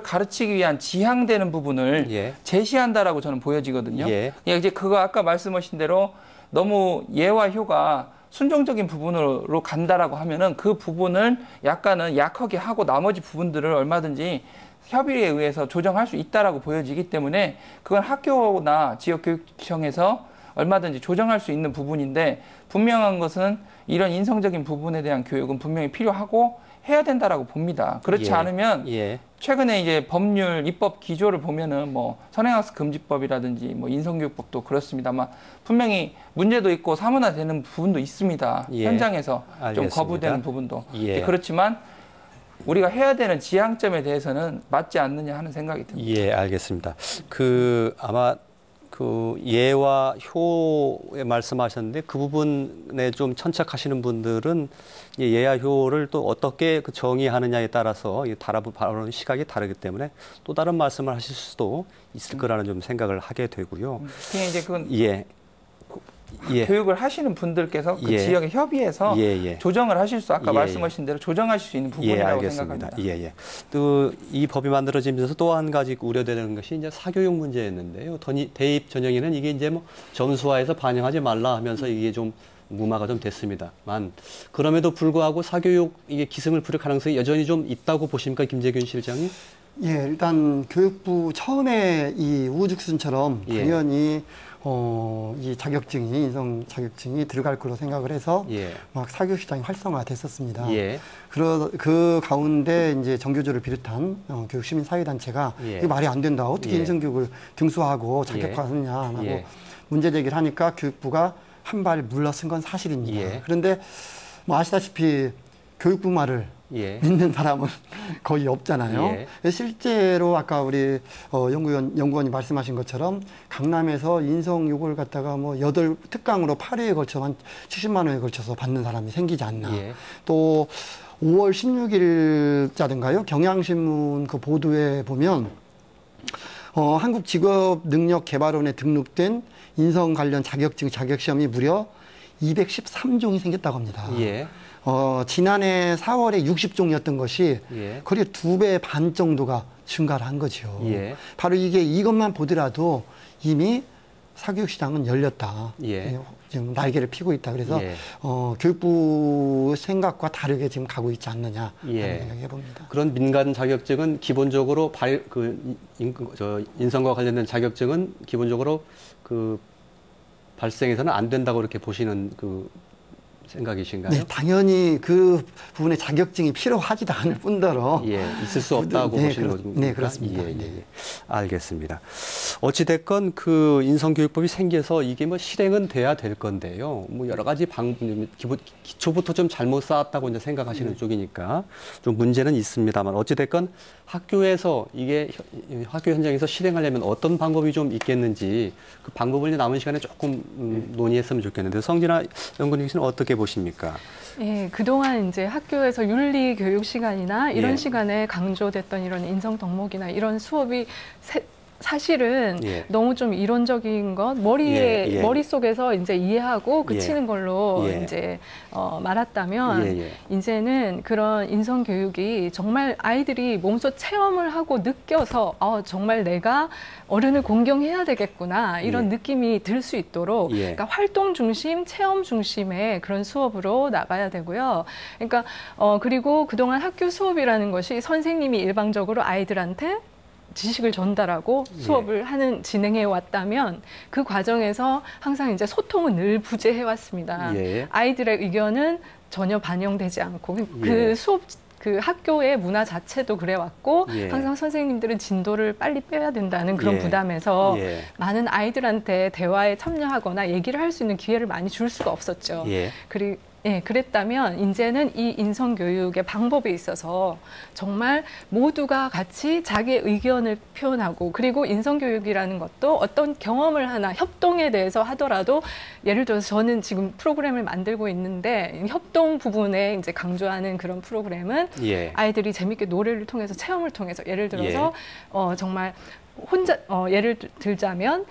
가르치기 위한 지향되는 부분을 예. 제시한다라고 저는 보여지거든요. 예. 이제 그거 아까 말씀하신 대로 너무 예와 효가 순종적인 부분으로 간다라고 하면은 그 부분을 약간은 약하게 하고 나머지 부분들을 얼마든지 협의에 의해서 조정할 수 있다라고 보여지기 때문에 그건 학교나 지역교육청에서 얼마든지 조정할 수 있는 부분인데, 분명한 것은 이런 인성적인 부분에 대한 교육은 분명히 필요하고 해야 된다라고 봅니다. 그렇지 예. 않으면 예. 최근에 이제 법률 입법 기조를 보면은 뭐 선행학습 금지법이라든지 뭐 인성교육법도 그렇습니다만 분명히 문제도 있고 사문화되는 부분도 있습니다. 예. 현장에서 좀 알겠습니다. 거부되는 부분도. 예. 그렇지만 우리가 해야 되는 지향점에 대해서는 맞지 않느냐 하는 생각이 듭니다. 예, 알겠습니다. 아마 그 예와 효에 말씀하셨는데 그 부분에 좀 천착하시는 분들은 예와 효를 또 어떻게 그 정의하느냐에 따라서 바라보는 시각이 다르기 때문에 또 다른 말씀을 하실 수도 있을 거라는 좀 생각을 하게 되고요. 그냥 이제 그건 예. 예. 교육을 하시는 분들께서 그 예. 지역에 협의해서 조정을 하실 수, 아까 예. 말씀하신 대로 조정하실 수 있는 부분이라고 생각합니다. 예. 또 이 법이 만들어지면서 또 한 가지 우려되는 것이 이제 사교육 문제였는데요. 대입 전형에는 이게 이제 뭐 점수화해서 반영하지 말라 하면서 이게 좀 무마가 좀 됐습니다만, 그럼에도 불구하고 사교육 이게 기승을 부릴 가능성이 여전히 좀 있다고 보십니까, 김재균 실장님? 예, 일단 교육부 처음에 이 우후죽순처럼 예. 당연히 이 자격증이, 인성 자격증이 들어갈 걸로 생각을 해서 예. 막 사교육 시장이 활성화됐었습니다. 예. 그 가운데 이제 정교조를 비롯한 교육 시민 사회단체가 예. 이게 말이 안 된다. 어떻게 예. 인성교육을 등수하고 자격화하느냐 하고 예. 문제 제기를 하니까 교육부가 한 발 물러선 건 사실입니다. 예. 그런데 뭐 아시다시피 교육부 말을 예. 믿는 사람은 거의 없잖아요. 예. 실제로 아까 우리 연구원이 말씀하신 것처럼 강남에서 인성욕을 갖다가 뭐 8특강으로 8회에 걸쳐 한 70만 원에 걸쳐서 받는 사람이 생기지 않나. 예. 또 5월 16일자든가요. 경향신문 그 보도에 보면 한국직업능력개발원에 등록된 인성 관련 자격증 자격시험이 무려 213종이 생겼다고 합니다. 예. 지난해 4월에 60종이었던 것이 예. 거의 2배 반 정도가 증가를 한 거죠. 예. 바로 이것만 보더라도 이미 사교육 시장은 열렸다. 예. 지금 날개를 피고 있다. 그래서 예. 교육부 생각과 다르게 지금 가고 있지 않느냐 예. 하는 생각해 봅니다. 그런 민간 자격증은 기본적으로 인성과 관련된 자격증은 기본적으로 발생해서는 안 된다고 이렇게 보시는 생각이신가요? 네, 당연히 그 부분에 자격증이 필요하지도 않을 뿐더러 있을 수 없다고 보시는 겁니까? 네, 그렇습니다. 예. 알겠습니다. 어찌됐건 인성교육법이 생겨서 이게 뭐 실행은 돼야 될 건데요. 뭐 여러 가지 기초부터 좀 잘못 쌓았다고 이제 생각하시는 쪽이니까 좀 문제는 있습니다만, 어찌됐건 학교에서 이게 학교 현장에서 실행하려면 어떤 방법이 좀 있겠는지 그 방법을 남은 시간에 조금 논의했으면 좋겠는데, 성진아 연구원님께서는 어떻게 보십니까? 예, 그동안 이제 학교에서 윤리 교육 시간이나 이런 예. 시간에 강조됐던 이런 인성 덕목이나 이런 수업이 사실은 예. 너무 좀 이론적인 것, 머릿속에서 이제 이해하고 그치는 걸로 이제 말았다면 이제는 그런 인성 교육이 정말 아이들이 몸소 체험을 하고 느껴서 정말 내가 어른을 공경해야 되겠구나 이런 느낌이 들 수 있도록 그러니까 활동 중심, 체험 중심의 그런 수업으로 나가야 되고요. 그러니까 그리고 그동안 학교 수업이라는 것이 선생님이 일방적으로 아이들한테 지식을 전달하고 수업을 진행해 왔다면 그 과정에서 항상 이제 소통은 늘 부재해 왔습니다. 아이들의 의견은 전혀 반영되지 않고 그 학교의 문화 자체도 그래 왔고 항상 선생님들은 진도를 빨리 빼야 된다는 그런 부담에서 많은 아이들한테 대화에 참여하거나 얘기를 할 수 있는 기회를 많이 줄 수가 없었죠. 예, 그랬다면 이제는 이 인성교육의 방법에 있어서 정말 모두가 같이 자기의 의견을 표현하고 그리고 인성교육이라는 것도 어떤 경험을 하나 협동에 대해서 하더라도 예를 들어서 저는 지금 프로그램을 만들고 있는데 협동 부분에 이제 강조하는 그런 프로그램은 예. 아이들이 재밌게 노래를 통해서 체험을 통해서 예를 들어서 정말 혼자 예를 들자면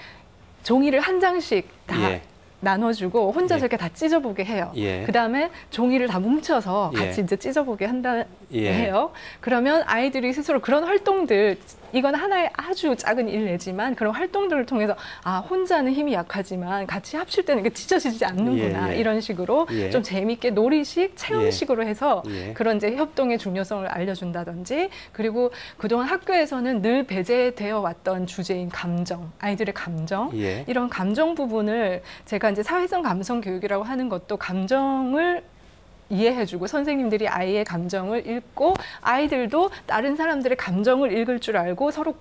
종이를 한 장씩 다 예. 나눠주고 혼자 저렇게 다 찢어보게 해요. 그 다음에 종이를 다 뭉쳐서 같이 이제 찢어보게 한다 해요. 그러면 아이들이 스스로 그런 활동들, 이건 하나의 아주 작은 일내지만 그런 활동들을 통해서 아, 혼자는 힘이 약하지만 같이 합칠 때는 이게 찢어지지 않는구나. 이런 식으로 좀 재미있게 놀이식, 체험식으로 해서 그런 이제 협동의 중요성을 알려준다든지 그리고 그동안 학교에서는 늘 배제되어 왔던 주제인 감정, 아이들의 감정, 이런 감정 부분을 제가 이제 사회성 감성 교육이라고 하는 것도 감정을 이해해주고 선생님들이 아이의 감정을 읽고 아이들도 다른 사람들의 감정을 읽을 줄 알고 서로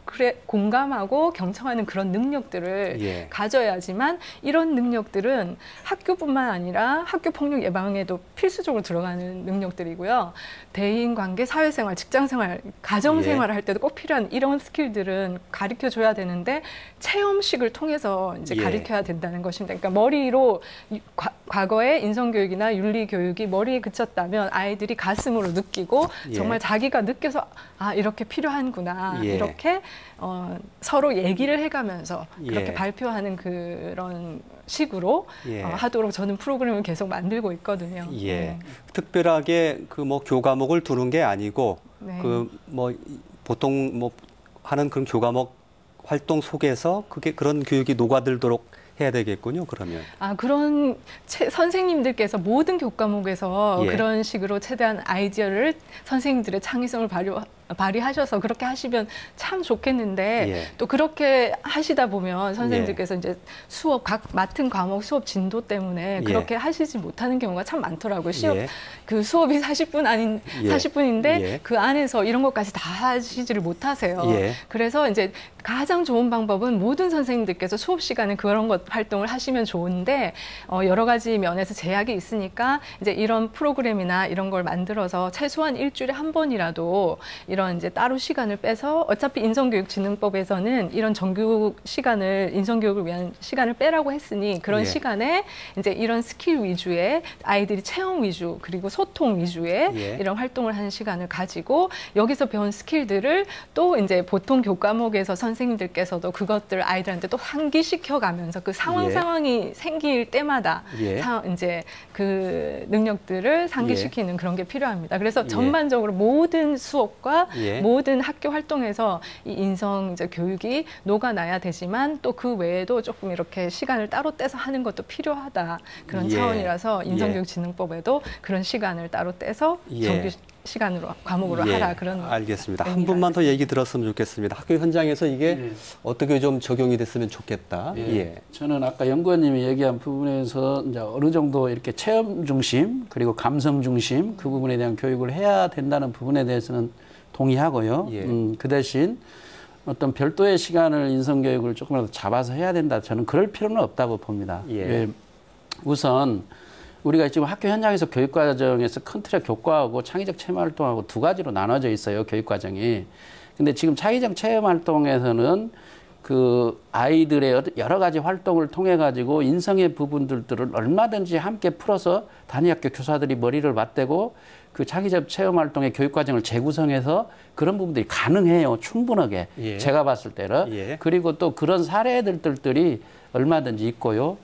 공감하고 경청하는 그런 능력들을 가져야지만 이런 능력들은 학교뿐만 아니라 학교 폭력 예방에도 필수적으로 들어가는 능력들이고요. 대인관계, 사회생활, 직장생활, 가정생활을 할 때도 꼭 필요한 이런 스킬들은 가르쳐줘야 되는데 체험식을 통해서 이제 가르쳐야 된다는 것입니다. 그러니까 머리로 과거의 인성교육이나 윤리교육이 머리에 그쳤다면 아이들이 가슴으로 느끼고 정말 자기가 느껴서 아 이렇게 필요한구나 이렇게 서로 얘기를 해가면서 그렇게 발표하는 그런 식으로 하도록 저는 프로그램을 계속 만들고 있거든요. 특별하게 그 뭐 교과목을 두는 게 아니고 그 뭐 보통 뭐 하는 그런 교과목 활동 속에서 그게 그런 교육이 녹아들도록 해야 되겠군요. 그러면. 아 그런 선생님들께서 모든 교과목에서 그런 식으로 최대한 아이디어를 선생님들의 창의성을 발휘하셔서 그렇게 하시면 참 좋겠는데 또 그렇게 하시다 보면 선생님들께서 이제 수업 각 맡은 과목 수업 진도 때문에 그렇게 하시지 못하는 경우가 참 많더라고요. 그 수업이 40분 아닌 40분인데 그 안에서 이런 것까지 다 하시지를 못하세요. 그래서 이제 가장 좋은 방법은 모든 선생님들께서 수업 시간에 그런 것 활동을 하시면 좋은데 여러 가지 면에서 제약이 있으니까 이제 이런 프로그램이나 이런 걸 만들어서 최소한 일주일에 한 번이라도 이런 이제 따로 시간을 빼서 어차피 인성교육진흥법에서는 이런 정규 시간을 인성교육을 위한 시간을 빼라고 했으니 그런 시간에 이제 이런 스킬 위주의 아이들이 체험 위주 그리고 소통 위주의 이런 활동을 하는 시간을 가지고 여기서 배운 스킬들을 또 이제 보통 교과목에서 선생님들께서도 그것들 아이들한테 또 상기시켜 가면서 그 상황이 생길 때마다 이제 그 능력들을 상기시키는 그런 게 필요합니다. 그래서 전반적으로 모든 수업과 모든 학교 활동에서 이 인성 이제 교육이 녹아나야 되지만 또 그 외에도 조금 이렇게 시간을 따로 떼서 하는 것도 필요하다. 그런 차원이라서 인성교육진흥법에도 그런 시간을 따로 떼서 정규 시간으로 과목으로 하라 그런. 알겠습니다. 한 분만 더 얘기 들었으면 좋겠습니다. 학교 현장에서 이게 어떻게 좀 적용이 됐으면 좋겠다. 저는 아까 연구원님이 얘기한 부분에서 이제 어느 정도 이렇게 체험 중심 그리고 감성 중심 그 부분에 대한 교육을 해야 된다는 부분에 대해서는 동의하고요. 그 대신 어떤 별도의 시간을 인성교육을 조금이라도 잡아서 해야 된다. 저는 그럴 필요는 없다고 봅니다. 우선 우리가 지금 학교 현장에서 교육과정에서 큰 틀의 교과하고 창의적 체험활동하고 두 가지로 나눠져 있어요. 교육과정이. 근데 지금 창의적 체험활동에서는 그 아이들의 여러 가지 활동을 통해 가지고 인성의 부분들을 얼마든지 함께 풀어서 단위학교 교사들이 머리를 맞대고 그 창의적 체험활동의 교육과정을 재구성해서 그런 부분들이 가능해요. 충분하게. 제가 봤을 때는. 그리고 또 그런 사례들이 얼마든지 있고요.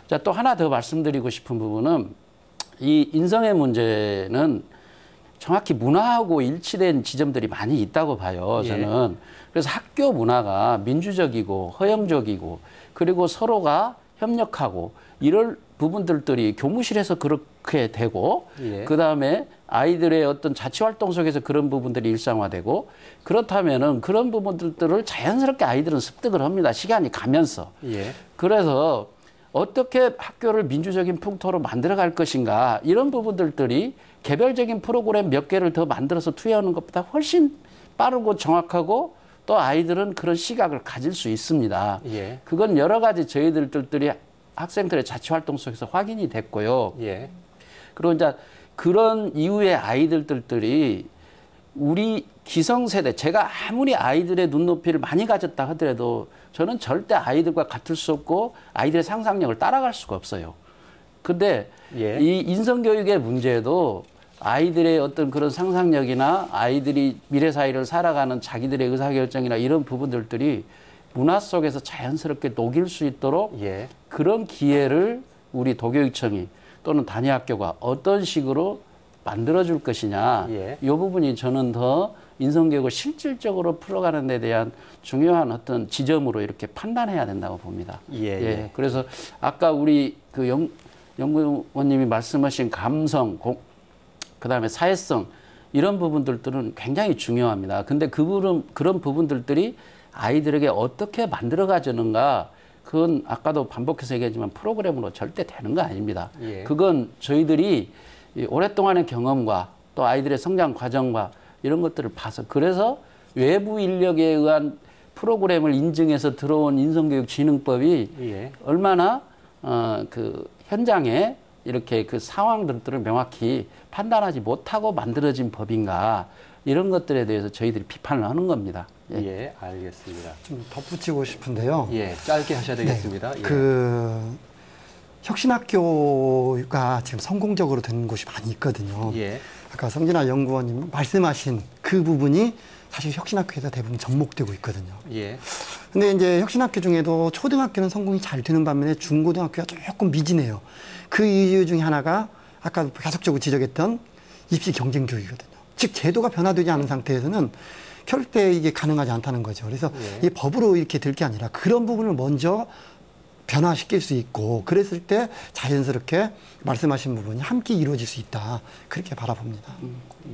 자, 또 하나 더 말씀드리고 싶은 부분은 이 인성의 문제는 정확히 문화하고 일치된 지점들이 많이 있다고 봐요, 저는. 그래서 학교 문화가 민주적이고 허용적이고 그리고 서로가 협력하고 이럴 부분들이 교무실에서 그렇게 되고 그다음에 아이들의 어떤 자치활동 속에서 그런 부분들이 일상화되고 그렇다면은 그런 부분들을 자연스럽게 아이들은 습득을 합니다. 시간이 가면서. 그래서 어떻게 학교를 민주적인 풍토로 만들어갈 것인가 이런 부분들이 개별적인 프로그램 몇 개를 더 만들어서 투여하는 것보다 훨씬 빠르고 정확하고 또 아이들은 그런 시각을 가질 수 있습니다. 그건 여러 가지 저희들이 학생들의 자치활동 속에서 확인이 됐고요. 그리고 이제 그런 이후의 아이들들이 우리 기성세대, 제가 아무리 아이들의 눈높이를 많이 가졌다 하더라도 저는 절대 아이들과 같을 수 없고 아이들의 상상력을 따라갈 수가 없어요. 근데 예. 이 인성교육의 문제도 아이들의 어떤 그런 상상력이나 아이들이 미래 사회를 살아가는 자기들의 의사결정이나 이런 부분들이 문화 속에서 자연스럽게 녹일 수 있도록 예. 그런 기회를 우리 도교육청이 또는 단위학교가 어떤 식으로 만들어줄 것이냐. 예. 이 부분이 저는 더 인성교육을 실질적으로 풀어가는 데 대한 중요한 어떤 지점으로 이렇게 판단해야 된다고 봅니다. 예. 그래서 아까 우리 그 연구원님이 말씀하신 감성, 그다음에 사회성 이런 부분들은 굉장히 중요합니다. 근데 그런 부분들이 아이들에게 어떻게 만들어가지는가 그건 아까도 반복해서 얘기했지만 프로그램으로 절대 되는 거 아닙니다. 예. 그건 저희들이 오랫동안의 경험과 또 아이들의 성장 과정과 이런 것들을 봐서 그래서 외부 인력에 의한 프로그램을 인증해서 들어온 인성교육진흥법이 예. 얼마나 그 현장에 이렇게 그 상황들을 명확히 판단하지 못하고 만들어진 법인가 이런 것들에 대해서 저희들이 비판을 하는 겁니다. 예, 알겠습니다. 좀 덧붙이고 싶은데요. 예, 짧게 하셔야 되겠습니다. 네, 예. 그 혁신학교가 지금 성공적으로 된 곳이 많이 있거든요. 예. 아까 성진아 연구원님 말씀하신 그 부분이 사실 혁신학교에서 대부분 접목되고 있거든요. 예. 근데 이제 혁신학교 중에도 초등학교는 성공이 잘 되는 반면에 중고등학교가 조금 미진해요. 그 이유 중에 하나가 아까 계속적으로 지적했던 입시 경쟁 교육이거든요. 즉 제도가 변화되지 않은 상태에서는 절대 이게 가능하지 않다는 거죠. 그래서 예. 이 법으로 이렇게 될 게 아니라 그런 부분을 먼저 변화시킬 수 있고 그랬을 때 자연스럽게 말씀하신 부분이 함께 이루어질 수 있다. 그렇게 바라봅니다.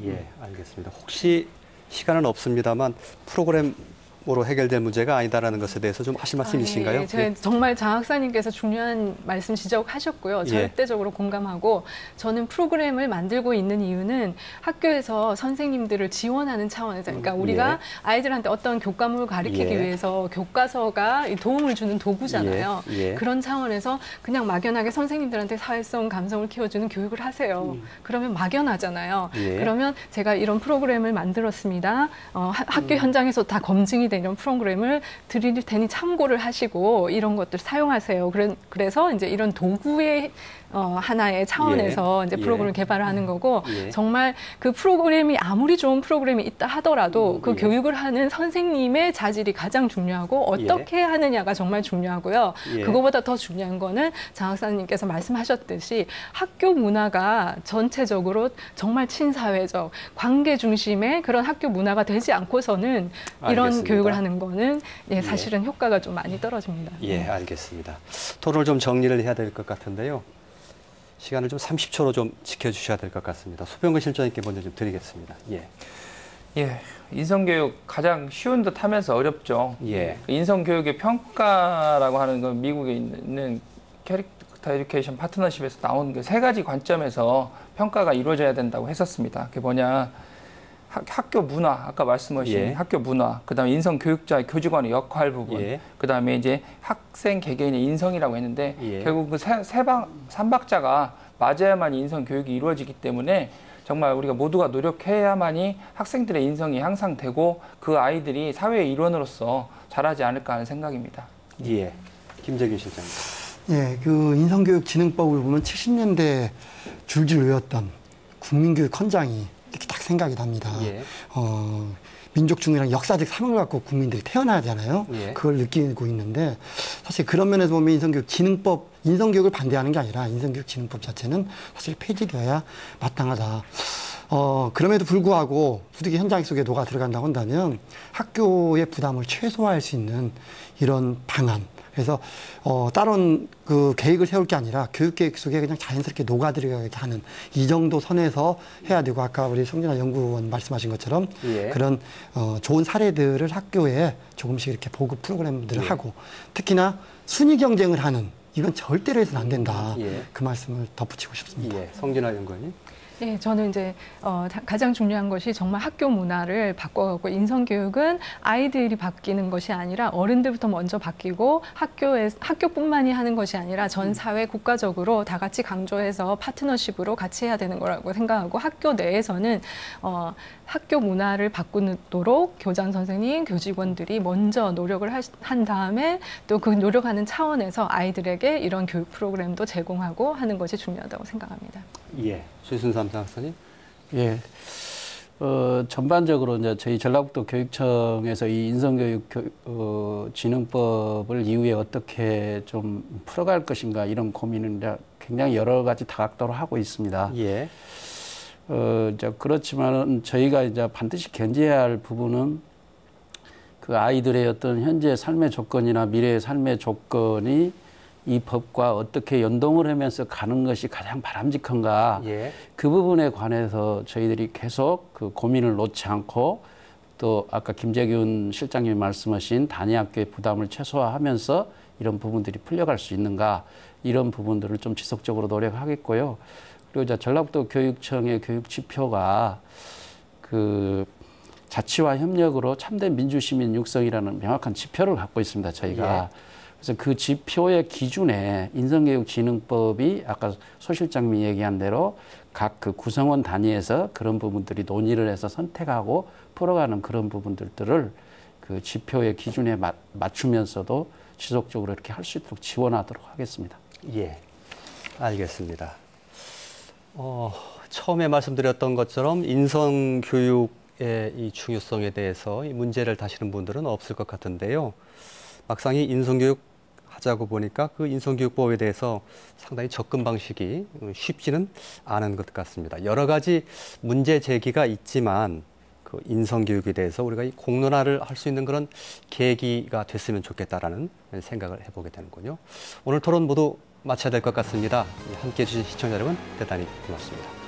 예, 알겠습니다. 혹시 시간은 없습니다만 프로그램으로 해결될 문제가 아니다라는 것에 대해서 좀 하실 말씀 있으신가요? 예. 정말 장 학사님께서 중요한 말씀 지적하셨고요. 예. 절대적으로 공감하고 저는 프로그램을 만들고 있는 이유는 학교에서 선생님들을 지원하는 차원에서 그러니까 우리가 예. 아이들한테 어떤 교과목을 가르치기 예. 위해서 교과서가 도움을 주는 도구잖아요. 예. 예. 그런 차원에서 그냥 막연하게 선생님들한테 사회성, 감성을 키워주는 교육을 하세요. 그러면 막연하잖아요. 예. 그러면 제가 이런 프로그램을 만들었습니다. 학교 현장에서 다 검증이 된 이런 프로그램을 드릴 테니 참고를 하시고 이런 것들 사용하세요. 그래서 이제 이런 도구의 하나의 차원에서 예. 이제 프로그램을 개발을 하는 거고 예. 정말 그 프로그램이 아무리 좋은 프로그램이 있다 하더라도 그 예. 교육을 하는 선생님의 자질이 가장 중요하고 어떻게 하느냐가 정말 중요하고요. 예. 그거보다 더 중요한 거는 장 학사님께서 말씀하셨듯이 학교 문화가 전체적으로 정말 친사회적 관계 중심의 그런 학교 문화가 되지 않고서는 이런 알겠습니다. 교육을 하는 거는 사실은 효과가 좀 많이 떨어집니다. 예, 알겠습니다. 토론을 좀 정리를 해야 될 것 같은데요. 시간을 좀 30초로 좀 지켜주셔야 될 것 같습니다. 소병근 실장님께 먼저 좀 드리겠습니다. 예. 예, 인성교육 가장 쉬운 듯 하면서 어렵죠. 예. 인성교육의 평가라고 하는 건 미국에 있는 캐릭터 에듀케이션 파트너십에서 나온 그 세 가지 관점에서 평가가 이루어져야 된다고 했었습니다. 그게 뭐냐. 학교 문화, 아까 말씀하신 예. 학교 문화, 그 다음에 인성교육자의 교직원의 역할 부분, 예. 그 다음에 이제 학생 개개인의 인성이라고 했는데 예. 결국 그 삼박자가 맞아야만 인성교육이 이루어지기 때문에 정말 우리가 모두가 노력해야만이 학생들의 인성이 향상되고 그 아이들이 사회의 일원으로서 자라지 않을까 하는 생각입니다. 예. 김재균 실장님. 예, 그 인성교육진흥법을 보면 70년대 줄줄 외웠던 국민교육 헌장이 이렇게 딱 생각이 납니다. 예. 민족중의랑 역사적 사명을 갖고 국민들이 태어나잖아요. 예. 그걸 느끼고 있는데 사실 그런 면에서 보면 인성교육진흥법, 인성교육을 반대하는 게 아니라 인성교육진흥법 자체는 사실 폐지되어야 마땅하다. 그럼에도 불구하고 부득이 현장 속에 녹아 들어간다고 한다면 학교의 부담을 최소화할 수 있는 이런 방안, 그래서 다른 그 계획을 세울 게 아니라 교육 계획 속에 그냥 자연스럽게 녹아들어가게 하는 이 정도 선에서 해야 되고 아까 우리 성진아 연구원 말씀하신 것처럼 예. 그런 좋은 사례들을 학교에 조금씩 이렇게 보급 프로그램들을 예. 하고 특히나 순위 경쟁을 하는 이건 절대로 해서는 안 된다. 예. 그 말씀을 덧붙이고 싶습니다. 예. 성진아 연구원님. 예, 저는 이제 가장 중요한 것이 정말 학교 문화를 바꿔가고 인성교육은 아이들이 바뀌는 것이 아니라 어른들부터 먼저 바뀌고 학교뿐만이 하는 것이 아니라 전 사회 국가적으로 다 같이 강조해서 파트너십으로 같이 해야 되는 거라고 생각하고 학교 내에서는 학교 문화를 바꾸도록 교장 선생님, 교직원들이 먼저 노력을 한 다음에 또 그 노력하는 차원에서 아이들에게 이런 교육 프로그램도 제공하고 하는 것이 중요하다고 생각합니다. 예, 최순삼 박사님. 예. 전반적으로 이제 저희 전라북도 교육청에서 이 인성교육 진흥법을 이후에 어떻게 좀 풀어갈 것인가 이런 고민을 이제 굉장히 여러 가지 다각도로 하고 있습니다. 예. 이제 그렇지만은 저희가 이제 반드시 견제해야 할 부분은 그 아이들의 어떤 현재 삶의 조건이나 미래의 삶의 조건이 이 법과 어떻게 연동을 하면서 가는 것이 가장 바람직한가. 예. 그 부분에 관해서 저희들이 계속 그 고민을 놓지 않고 또 아까 김재균 실장님이 말씀하신 단위학교의 부담을 최소화하면서 이런 부분들이 풀려갈 수 있는가. 이런 부분들을 좀 지속적으로 노력하겠고요. 그리고 이제 전라북도 교육청의 교육 지표가 그 자치와 협력으로 참된 민주시민 육성이라는 명확한 지표를 갖고 있습니다. 저희가. 예. 그래서 그 지표의 기준에 인성교육진흥법이 아까 소 실장님이 얘기한 대로 각 그 구성원 단위에서 그런 부분들이 논의를 해서 선택하고 풀어가는 그런 부분들을 그 지표의 기준에 맞추면서도 지속적으로 이렇게 할 수 있도록 지원하도록 하겠습니다. 예, 알겠습니다. 처음에 말씀드렸던 것처럼 인성교육의 이 중요성에 대해서 이 문제를 다시는 분들은 없을 것 같은데요. 막상 이 인성교육 하자고 보니까 그 인성교육법에 대해서 상당히 접근 방식이 쉽지는 않은 것 같습니다. 여러 가지 문제 제기가 있지만 그 인성교육에 대해서 우리가 이 공론화를 할 수 있는 그런 계기가 됐으면 좋겠다라는 생각을 해보게 되는군요. 오늘 토론 모두 마쳐야 될 것 같습니다. 함께해 주신 시청자 여러분 대단히 고맙습니다.